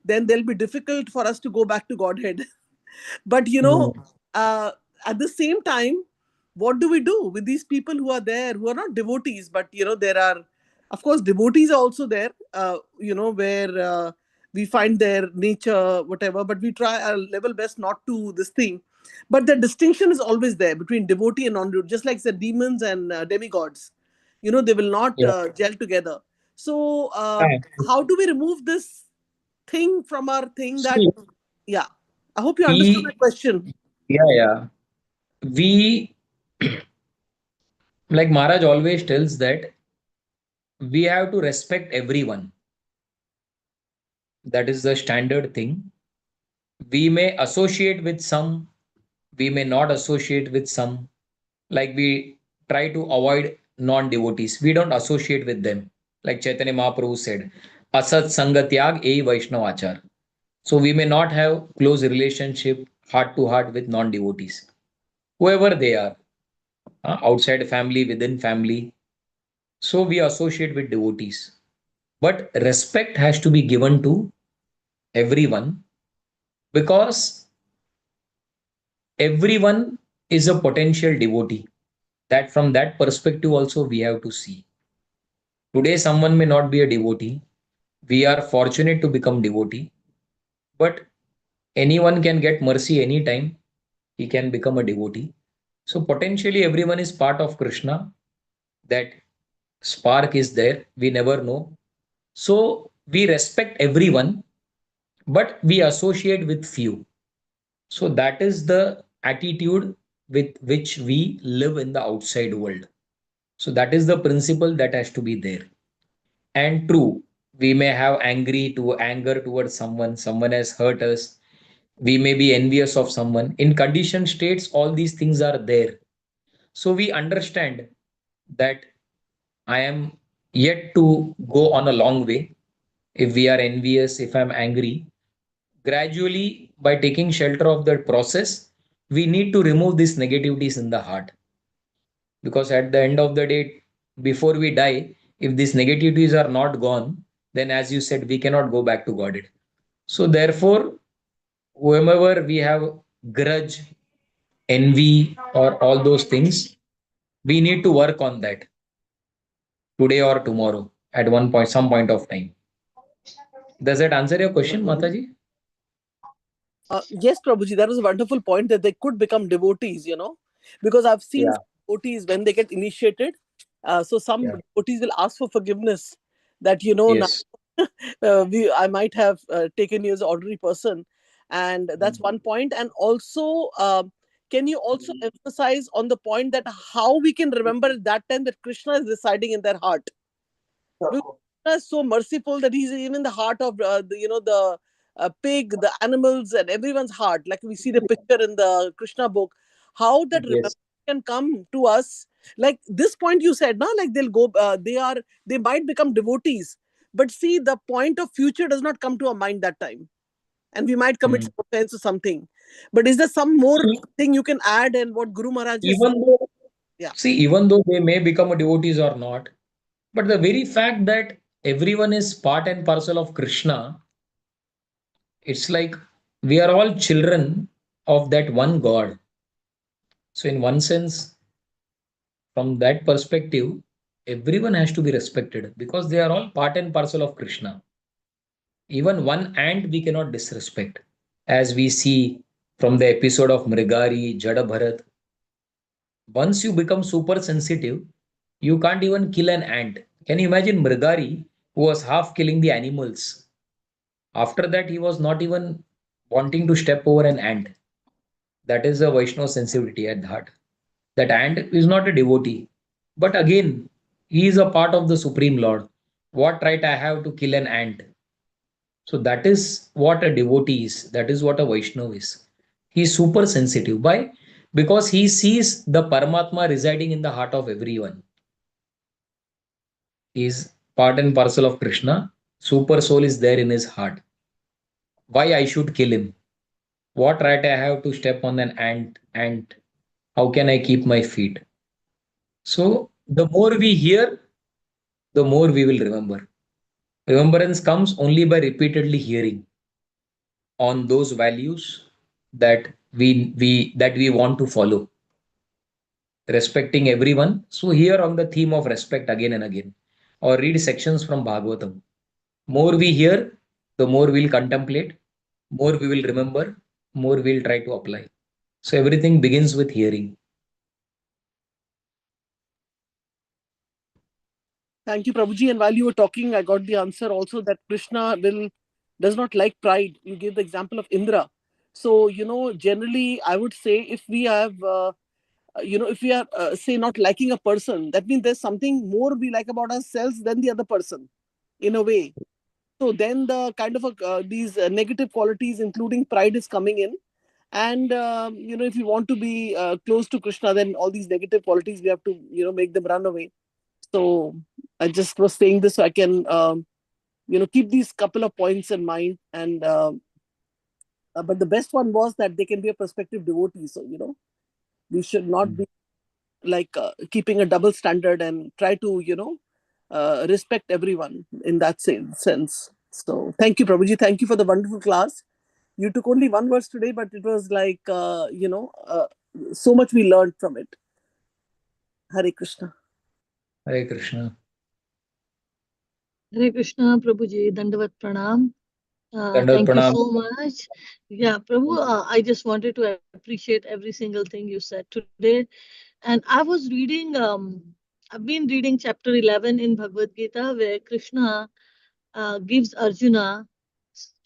then they'll be difficult for us to go back to Godhead. But uh, at the same time, what do we do with these people who are there, who are not devotees, but there are, of course, devotees are also there, where we find their nature, whatever, but we try our level best not to this thing. But the distinction is always there between devotee and non-devotee, just like the demons and demigods. They will not Yeah. gel together. So Yeah. how do we remove this thing from our thing, that, See, yeah, I hope you understood my we, question. yeah, yeah. We, like Maharaj always tells that we have to respect everyone. That is the standard thing. We may associate with some, we may not associate with some. Like we try to avoid non devotees, we don't associate with them. Like Chaitanya Mahaprabhu said, Asat Sangatyag A Vaishnavachar. So we may not have close relationship heart to heart with non-devotees, whoever they are, outside family, within family. So we associate with devotees. But respect has to be given to everyone because everyone is a potential devotee. That from that perspective also we have to see. Today someone may not be a devotee. We are fortunate to become devotee, but anyone can get mercy anytime. He can become a devotee. So potentially everyone is part of Krishna. That spark is there. We never know. So we respect everyone, but we associate with few. So that is the attitude with which we live in the outside world. So that is the principle that has to be there. And true, we may have anger towards someone, someone has hurt us. We may be envious of someone. In conditioned states, all these things are there. So we understand that I am yet to go on a long way. If we are envious, if I'm angry, gradually by taking shelter of that process, we need to remove these negativities in the heart. Because at the end of the day, before we die, if these negativities are not gone, then as you said, we cannot go back to God. So therefore, whomever we have grudge, envy, or all those things, we need to work on that today or tomorrow at one point, some point of time. Does that answer your question, Mataji? Yes, Prabhuji, that was a wonderful point that they could become devotees, because I've seen Yeah. some devotees when they get initiated. So some Yeah. devotees will ask for forgiveness that, now Yes. I might have taken you as an ordinary person. And that's one point. And also, can you also emphasize on the point that how we can remember at that time that Krishna is residing in their heart? Because Krishna is so merciful that he's even in the heart of the pig, the animals, and everyone's heart. Like we see the picture in the Krishna book, how that remembrance Yes. can come to us. Like this point you said, na, like they'll go, they might become devotees, but see the point of future does not come to our mind that time, and we might commit Hmm. some offense or something. But is there some more So thing you can add? And what Guru Maharaj has, even though, yeah. see, even though they may become a devotees or not, but the very fact that everyone is part and parcel of Krishna, it's like we are all children of that one God. So in one sense, from that perspective, everyone has to be respected because they are all part and parcel of Krishna. Even one ant we cannot disrespect. As we see from the episode of Mrigari, Jada Bharat, once you become super sensitive, you can't even kill an ant. Can you imagine Mrigari, who was half killing the animals? After that, he was not even wanting to step over an ant. That is a Vaishnava sensitivity at the heart. That ant is not a devotee. But again, he is a part of the Supreme Lord. What right I have to kill an ant? So that is what a devotee is. That is what a Vaishnava is. He is super sensitive. Why? Because he sees the Paramatma residing in the heart of everyone. He is part and parcel of Krishna. Super soul is there in his heart. Why I should kill him? What right I have to step on an ant? Ant? How can I keep my feet? So the more we hear, the more we will remember. Remembrance comes only by repeatedly hearing on those values that we want to follow, respecting everyone. So here on the theme of respect again and again, or read sections from Bhagavatam. More we hear, the more we'll contemplate, more we will remember, more we'll try to apply. So everything begins with hearing. Thank you, Prabhuji. And while you were talking, I got the answer also that Krishna does not like pride. You gave the example of Indra. So, generally, I would say if we have, if we are, say, not liking a person, that means there's something more we like about ourselves than the other person, in a way. So then the kind of these negative qualities, including pride, is coming in. And, if you want to be close to Krishna, then all these negative qualities, we have to, make them run away. So I just was saying this so I can, keep these couple of points in mind. And but the best one was that they can be a prospective devotee. So we should not be like keeping a double standard, and try to respect everyone in that same sense. So thank you, Prabhuji. Thank you for the wonderful class. You took only one verse today, but it was like so much we learned from it. Hare Krishna. Hare Krishna. Hare Krishna, Prabhuji, Dandavat Pranam. Dandavat Thank you pranam. so much. Yeah, Prabhu, I just wanted to appreciate every single thing you said today. And I was reading, I've been reading chapter 11 in Bhagavad Gita, where Krishna gives Arjuna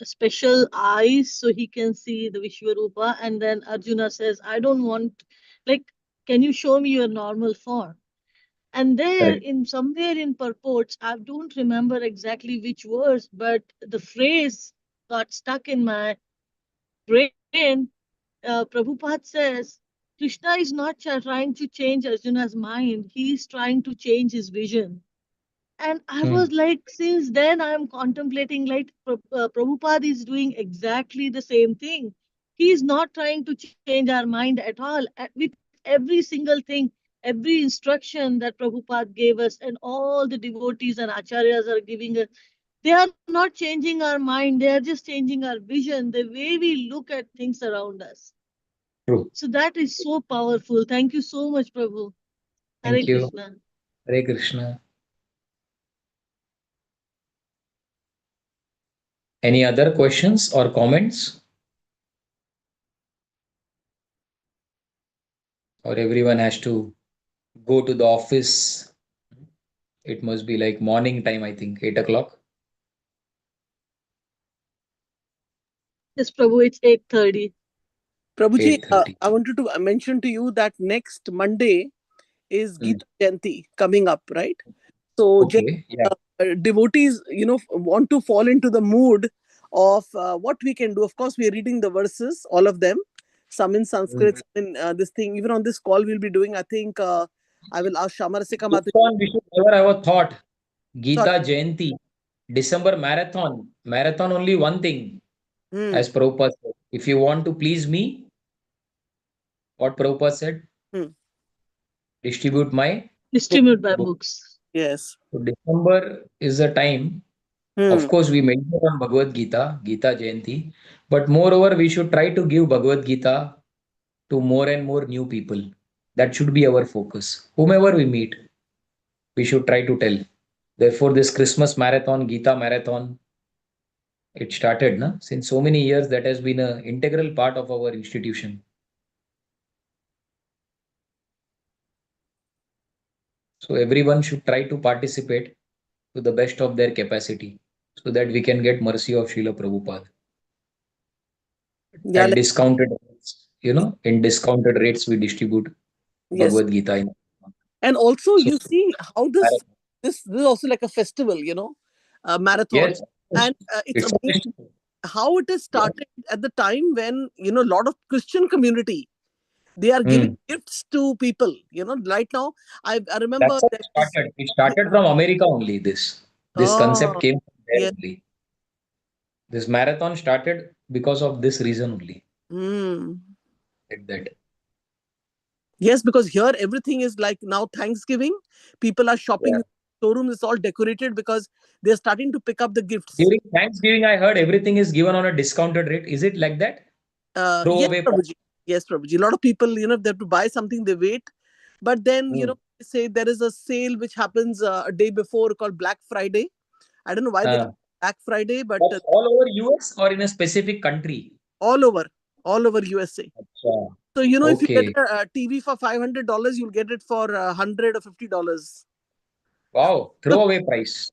special eyes so he can see the Vishwarupa. And then Arjuna says, I don't want, like, can you show me your normal form? And there, Correct. in somewhere in purports, I don't remember exactly which verse, but the phrase got stuck in my brain. Prabhupada says, Krishna is not trying to change Arjuna's mind, he is trying to change his vision. And I was Hmm. like, since then, I'm contemplating, like, Prabhupada is doing exactly the same thing. He is not trying to change our mind at all. With every single thing, every instruction that Prabhupada gave us, and all the devotees and acharyas are giving us, they are not changing our mind. They are just changing our vision, the way we look at things around us. True. So that is so powerful. Thank you so much, Prabhu. Hare Thank you. Krishna. Hare Krishna. Any other questions or comments? Or everyone has to go to the office? It must be like morning time, I think, 8 o'clock. Yes, Prabhu, it's 8:30. Prabhuji, 8:30. I wanted to mention to you that next Monday is Hmm. Gita Jayanti coming up, right? So just Okay. Yeah. devotees, want to fall into the mood of what we can do. Of course, we are reading the verses, all of them, some in Hmm. Sanskrit, some in this thing. Even on this call, we'll be doing. I think I will ask Shamarasika This Mata. one we should never have a thought. Sorry. Gita Jayanti, December marathon. Marathon only one thing, Hmm. as Prabhupada said. If you want to please me, what Prabhupada said, Hmm. distribute my Distribute by book. books. Yes. So December is the time. Hmm. Of course, we meditate on Bhagavad Gita, Gita Jayanti, but moreover, we should try to give Bhagavad Gita to more and more new people. That should be our focus. Whomever we meet, we should try to tell. Therefore, this Christmas marathon, Gita marathon, it started, na? Since so many years, that has been an integral part of our institution. So everyone should try to participate to the best of their capacity so that we can get mercy of Srila Prabhupada Yeah. at discounted rates. In discounted rates, we distribute Yes. Bhagavad Gita. And also, So, you see how this is also like a festival, marathon, yes, of course, and it's it's a amazing festival. how it is Yeah. started at the time when a lot of Christian community, they are giving Hmm. gifts to people. Right now, I remember That's how there it is. started. It started from America only. This concept Oh, came from there yes. only. This marathon started because of this reason only. Hmm. Like that. Yes, because here everything is like now Thanksgiving. People are Yeah. shopping. Showroom is all decorated because they're starting to pick up the gifts. During Thanksgiving, I heard everything is given on a discounted rate. Is it like that? Yes, Throwaway price. Prabhuji. Yes, Prabhuji. A lot of people, if they have to buy something, they wait. But then, Hmm. they say there is a sale which happens a day before called Black Friday. I don't know why they call Uh, it Black Friday, but that's all over US or in a specific country? all over, all over USA. Acha. So, if you get Okay. a TV for $500, you'll get it for $100 or $50. Wow. So, Throwaway price.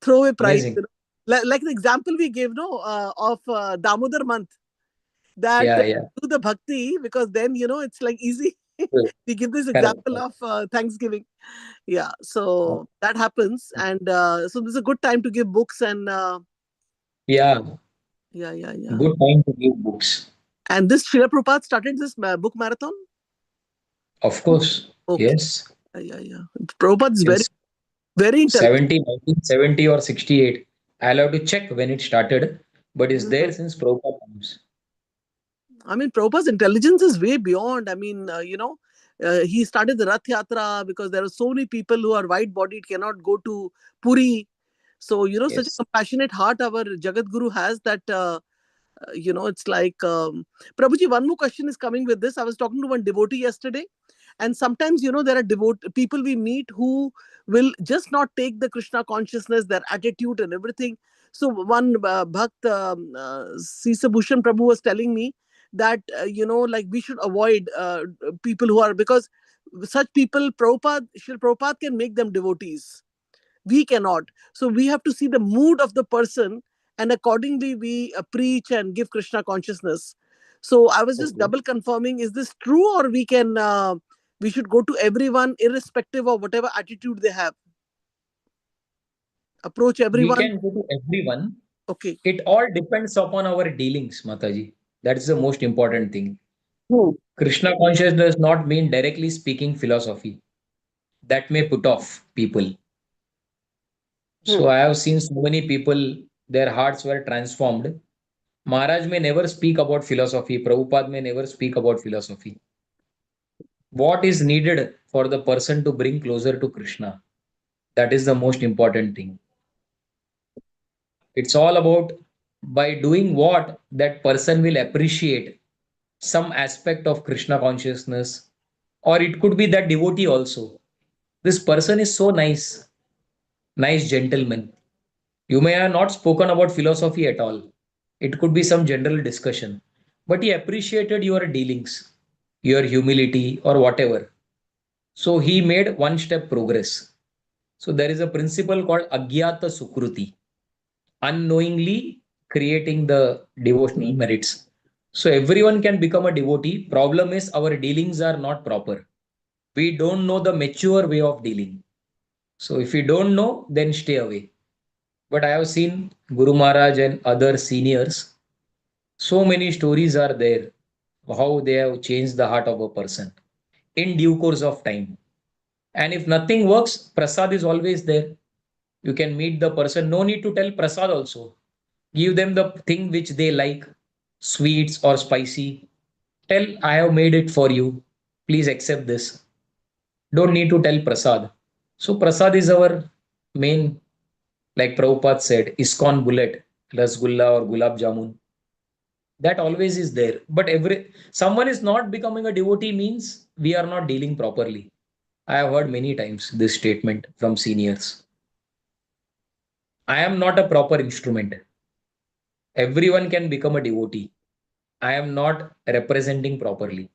throwaway price. Amazing. Like the example we gave, no, of Damodar month, that Yeah, yeah. do the bhakti, because then, it's like easy. Good. We give this Correct. example of Thanksgiving. Yeah, so that happens. And so this is a good time to give books. And Yeah. yeah, yeah, yeah. Good time to give books. And this Srila Prabhupada started this book marathon. Of course. Okay. Yes. Yeah, yeah, yeah. Prabhupada is In very, very intelligent. 1970 or 68. I'll have to check when it started, but it's there Mhm. since Prabhupada times. I mean, Prabhupada's intelligence is way beyond. I mean, he started the Rath Yatra because there are so many people who are white bodied, cannot go to Puri. So, such a Yes. compassionate heart our Jagat Guru has that, it's like, Prabhuji, one more question is coming with this. I was talking to one devotee yesterday, and sometimes, there are people we meet who will just not take the Krishna consciousness, their attitude and everything. So one Bhakt, Sisa Bhushan Prabhu was telling me that, like we should avoid people who are, because such people, Srila Prabhupada can make them devotees, we cannot. So we have to see the mood of the person, and accordingly we preach and give Krishna consciousness. So I was just Okay. double confirming, is this true, or we should go to everyone irrespective of whatever attitude they have, approach We everyone? can go to everyone. Okay. It all depends upon our dealings, Mataji. That is the most important thing. Hmm. Krishna consciousness does not mean directly speaking philosophy. That may put off people. Hmm. So I have seen so many people, their hearts were transformed. Maharaj may never speak about philosophy. Prabhupada may never speak about philosophy. What is needed for the person to bring closer to Krishna? That is the most important thing. It's all about by doing what that person will appreciate some aspect of Krishna consciousness, or it could be that devotee also. This person is so nice, nice gentleman. You may have not spoken about philosophy at all. It could be some general discussion, but he appreciated your dealings, your humility, or whatever. So he made one step progress. So there is a principle called Agyata Sukruti, unknowingly creating the devotional merits. So everyone can become a devotee. Problem is our dealings are not proper. We don't know the mature way of dealing. So if you don't know, then stay away. But I have seen Guru Maharaj and other seniors. So many stories are there how they have changed the heart of a person in due course of time. And if nothing works, prasad is always there. You can meet the person. No need to tell prasad also. Give them the thing which they like, sweets or spicy. Tell, I have made it for you. Please accept this. Don't need to tell prasad. So prasad is our main, like Prabhupada said, ISKCON bullet, rasgulla or gulab jamun. That always is there. But every someone is not becoming a devotee means we are not dealing properly. I have heard many times this statement from seniors. I am not a proper instrument. Everyone can become a devotee. I am not representing properly.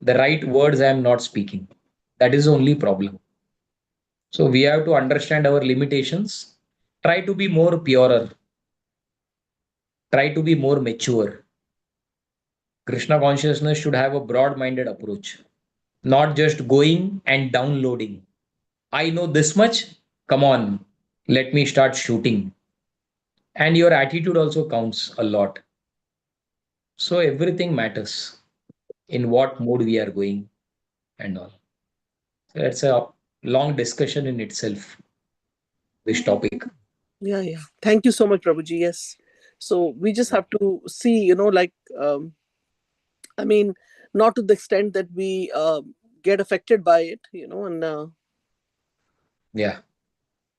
The right words I am not speaking. That is the only problem. So we have to understand our limitations, try to be more purer, try to be more mature. Krishna consciousness should have a broad minded approach, not just going and downloading. I know this much, come on, let me start shooting. And your attitude also counts a lot. So everything matters in what mode we are going and all. So that's a long discussion in itself, this topic. Yeah, yeah. Thank you so much, Prabhuji. Yes. So we just have to see, like, I mean, not to the extent that we get affected by it, and Yeah,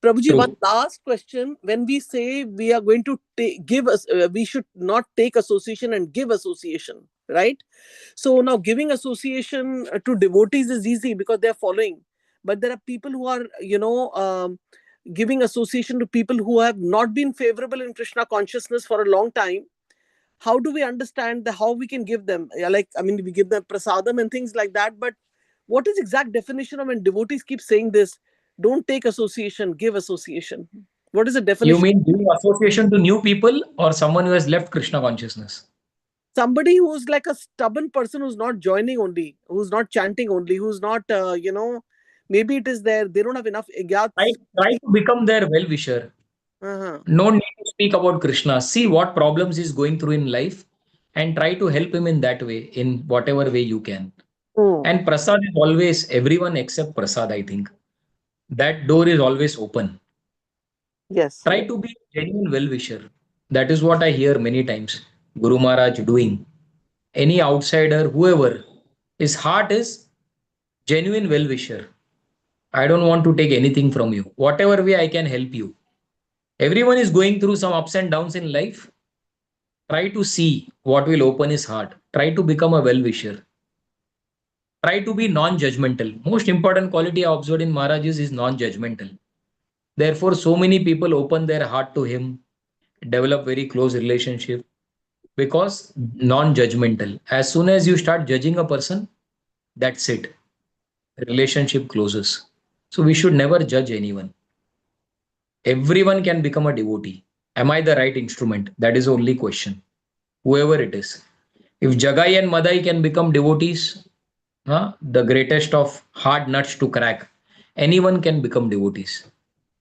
Prabhuji, one true. last question. When we say we are going to give us, we should not take association and give association, right? So now giving association to devotees is easy because they're following. But there are people who are, giving association to people who have not been favorable in Krishna consciousness for a long time. How do we understand how we can give them? Yeah, like, I mean, we give them prasadam and things like that, but what is exact definition of when devotees keep saying this? Don't take association, give association. What is the You definition? mean giving association to new people or someone who has left Krishna consciousness? Somebody who's like a stubborn person who's not joining only, who's not chanting only, who's not, maybe it is there. They don't have enough Try, igyats. try to become their well wisher. Uh-huh. No need to speak about Krishna. See what problems he's going through in life and try to help him in that way, in whatever way you can. Hmm. And prasad is always everyone except prasad, I think. That door is always open. Yes. Try to be a genuine well-wisher. That is what I hear many times Guru Maharaj doing. Any outsider, whoever, his heart is genuine well-wisher. I don't want to take anything from you. Whatever way I can help you. Everyone is going through some ups and downs in life. Try to see what will open his heart. Try to become a well-wisher. Try to be non-judgmental. Most important quality I observed in Maharaj is non-judgmental. Therefore, so many people open their heart to him, develop very close relationship because non-judgmental. As soon as you start judging a person, that's it. Relationship closes. So we should never judge anyone. Everyone can become a devotee. Am I the right instrument? That is the only question. Whoever it is. If Jagai and Madai can become devotees, the greatest of hard nuts to crack, anyone can become devotees.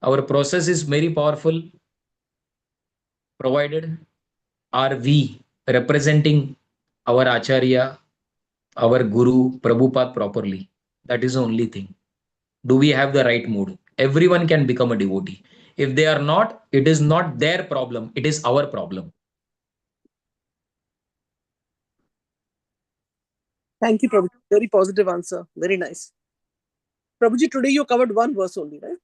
Our process is very powerful, provided are we representing our Acharya, our Guru, Prabhupada properly. That is the only thing. Do we have the right mood? Everyone can become a devotee. If they are not, it is not their problem, it is our problem. Thank you, Prabhuji. Very positive answer. Very nice. Prabhuji, today you covered one verse only, right?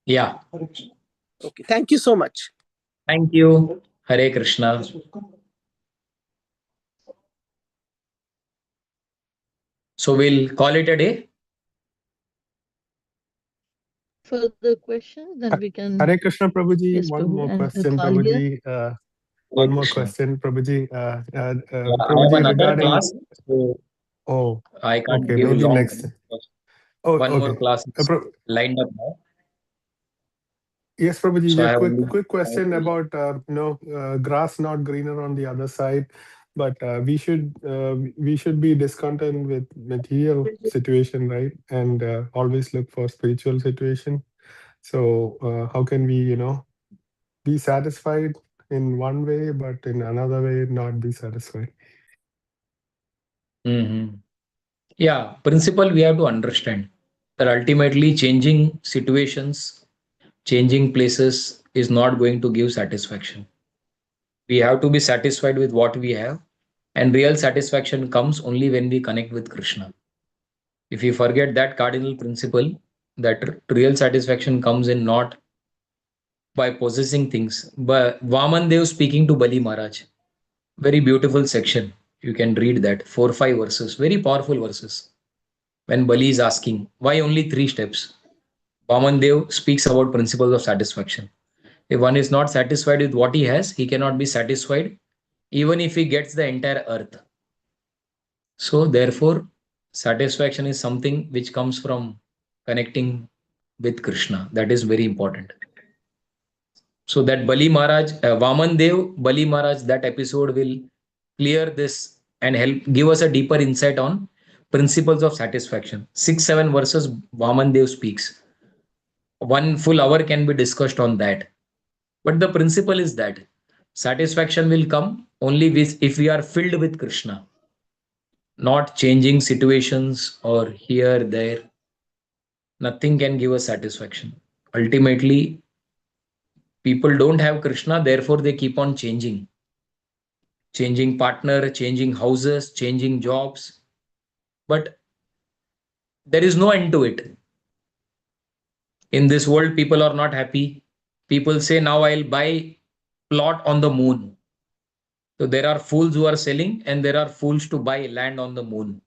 Yeah. Okay. Thank you so much. Thank you. Hare Krishna. So we'll call it a day. Further questions, then we can. Hare Krishna, Prabhuji. Yes, One Prabhu, more and question, call here. Prabhuji. Hare One more Krishna. question, Prabhuji. I have Prabhuji, another regarding. class, so Oh, I can't okay. give Maybe long next. time because Oh, one more okay. class is lined up now. Yes, Prabhuji. So I A have only quick five question days. about grass not greener on the other side, but we should be discontent with material situation, right? And always look for spiritual situation. So how can we be satisfied in one way, but in another way not be satisfied? Mhm. Yeah, principle we have to understand that ultimately changing situations, changing places is not going to give satisfaction. We have to be satisfied with what we have, and real satisfaction comes only when we connect with Krishna. If you forget that cardinal principle, that real satisfaction comes in not by possessing things. But Vaman Dev speaking to Bali Maharaj, very beautiful section. You can read that 4 5 verses, very powerful verses. When Bali is asking, why only 3 steps? Vaman Dev speaks about principles of satisfaction. If one is not satisfied with what he has, he cannot be satisfied even if he gets the entire earth. So, therefore, satisfaction is something which comes from connecting with Krishna. That is very important. So, that Bali Maharaj, Vaman Dev, Bali Maharaj, that episode will clear this and help give us a deeper insight on principles of satisfaction. 6 7 verses Vaman Dev speaks. 1 full hour can be discussed on that. But the principle is that satisfaction will come only with if we are filled with Krishna, not changing situations or here, there. Nothing can give us satisfaction. Ultimately, people don't have Krishna, therefore they keep on changing partner, changing houses, changing jobs. But there is no end to it. In this world, people are not happy. People say, now I'll buy plot on the moon. So there are fools who are selling and there are fools to buy land on the moon.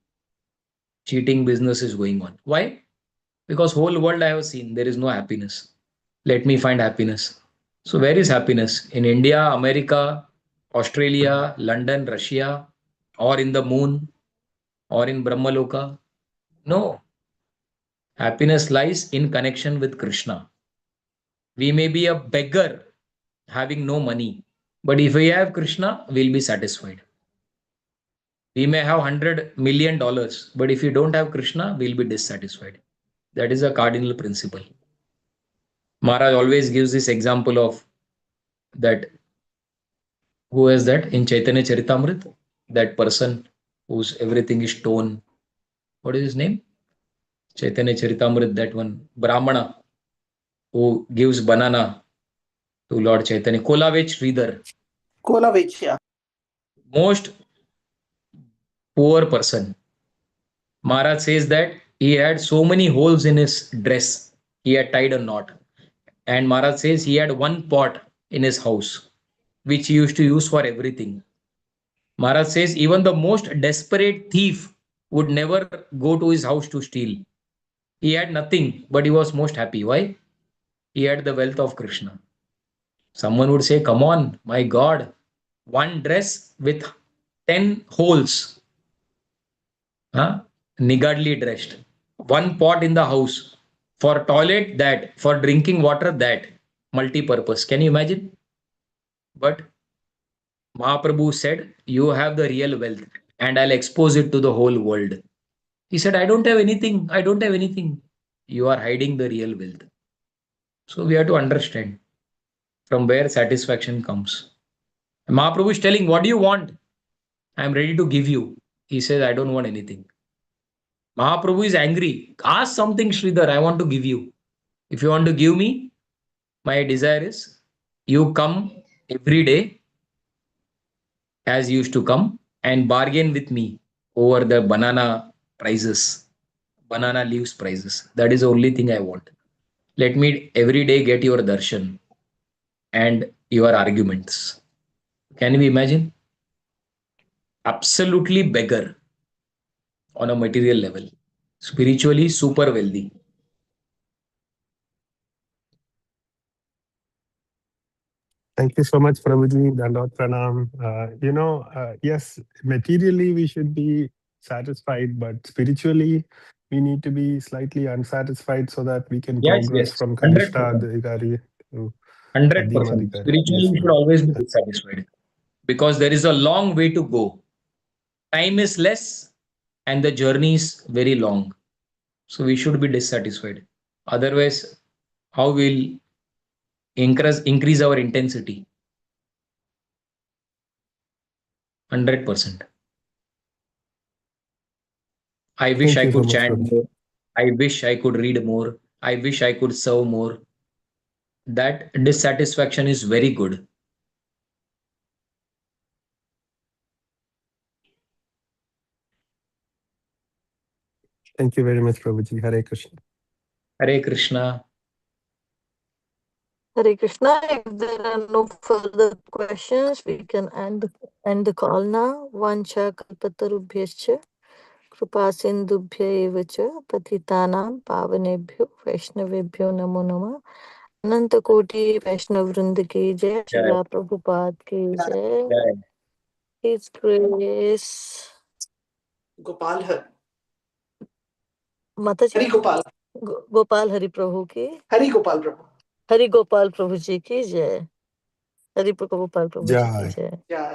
Cheating business is going on. Why? Because whole world I have seen, there is no happiness. Let me find happiness. So where is happiness? In India, America, Australia, London, Russia, or in the moon, or in Brahmaloka? No. Happiness lies in connection with Krishna. We may be a beggar having no money, but if we have Krishna, we'll be satisfied. We may have $100 million, but if we don't have Krishna, we'll be dissatisfied. That is a cardinal principle. Maharaj always gives this example of that. Who is that in Chaitanya Charitamrita? That person whose everything is stone. What is his name? Chaitanya Charitamrita, that one. Brahmana who gives banana to Lord Chaitanya. Kolavech Sridhar, Kola Vechya. most poor person. Maharaj says that he had so many holes in his dress. He had tied a knot. And Maharaj says he had one pot in his house, which he used to use for everything. Maharaj says even the most desperate thief would never go to his house to steal. He had nothing, but he was most happy. Why? He had the wealth of Krishna. Someone would say, come on, my God, one dress with 10 holes, huh? Niggardly dressed. One pot in the house. For toilet, that. For drinking water, that. Multi-purpose. Can you imagine? But Mahaprabhu said, you have the real wealth and I'll expose it to the whole world. He said, I don't have anything. I don't have anything. You are hiding the real wealth. So we have to understand from where satisfaction comes. Mahaprabhu is telling, what do you want? I am ready to give you. He says, I don't want anything. Mahaprabhu is angry. Ask something, Sridhar. I want to give you. If you want to give me, my desire is you come every day as you used to come and bargain with me over the banana prices, banana leaves prices. That is the only thing I want. Let me every day get your darshan and your arguments. Can you imagine? Absolutely beggar on a material level, spiritually super wealthy. Thank you so much, Prabhuji. Dandot Pranam. Yes, materially we should be satisfied, but spiritually we need to be slightly unsatisfied so that we can Yes, progress yes, from Kanishta 100%. Adhikari to 100%. Madhyamadhikari. Spiritually, Yes, we should Prabhuji. always be dissatisfied because there is a long way to go. Time is less and the journey is very long. So we should be dissatisfied. Otherwise, how will increase our intensity? 100%. I wish Thank I you so could much, chant Prabhuji. more. I wish I could read more. I wish I could serve more. That dissatisfaction is very good. Thank you very much, Prabhuji. Hare Krishna. Hare Krishna. Hare Krishna. If there are no further questions, we can end the call now. Vancha kalpatarubhyascha कृपा सिंधुभ्य एव च पतितानां पावनेभ्यो वैष्णवेभ्यो नमो नमः. अनंत कोटि वैष्णव वृंद की जय. Jai. श्रीला प्रभुपाद की जय. Jai. His grace. Gopal Har. माता जी Hari Gopal. गोपाल हरि प्रभु की. Hari Gopal Prabhu. Hari Gopal प्रभु जी की जय. हरि गोपाल प्रभु जी की Jai. जय. Yeah.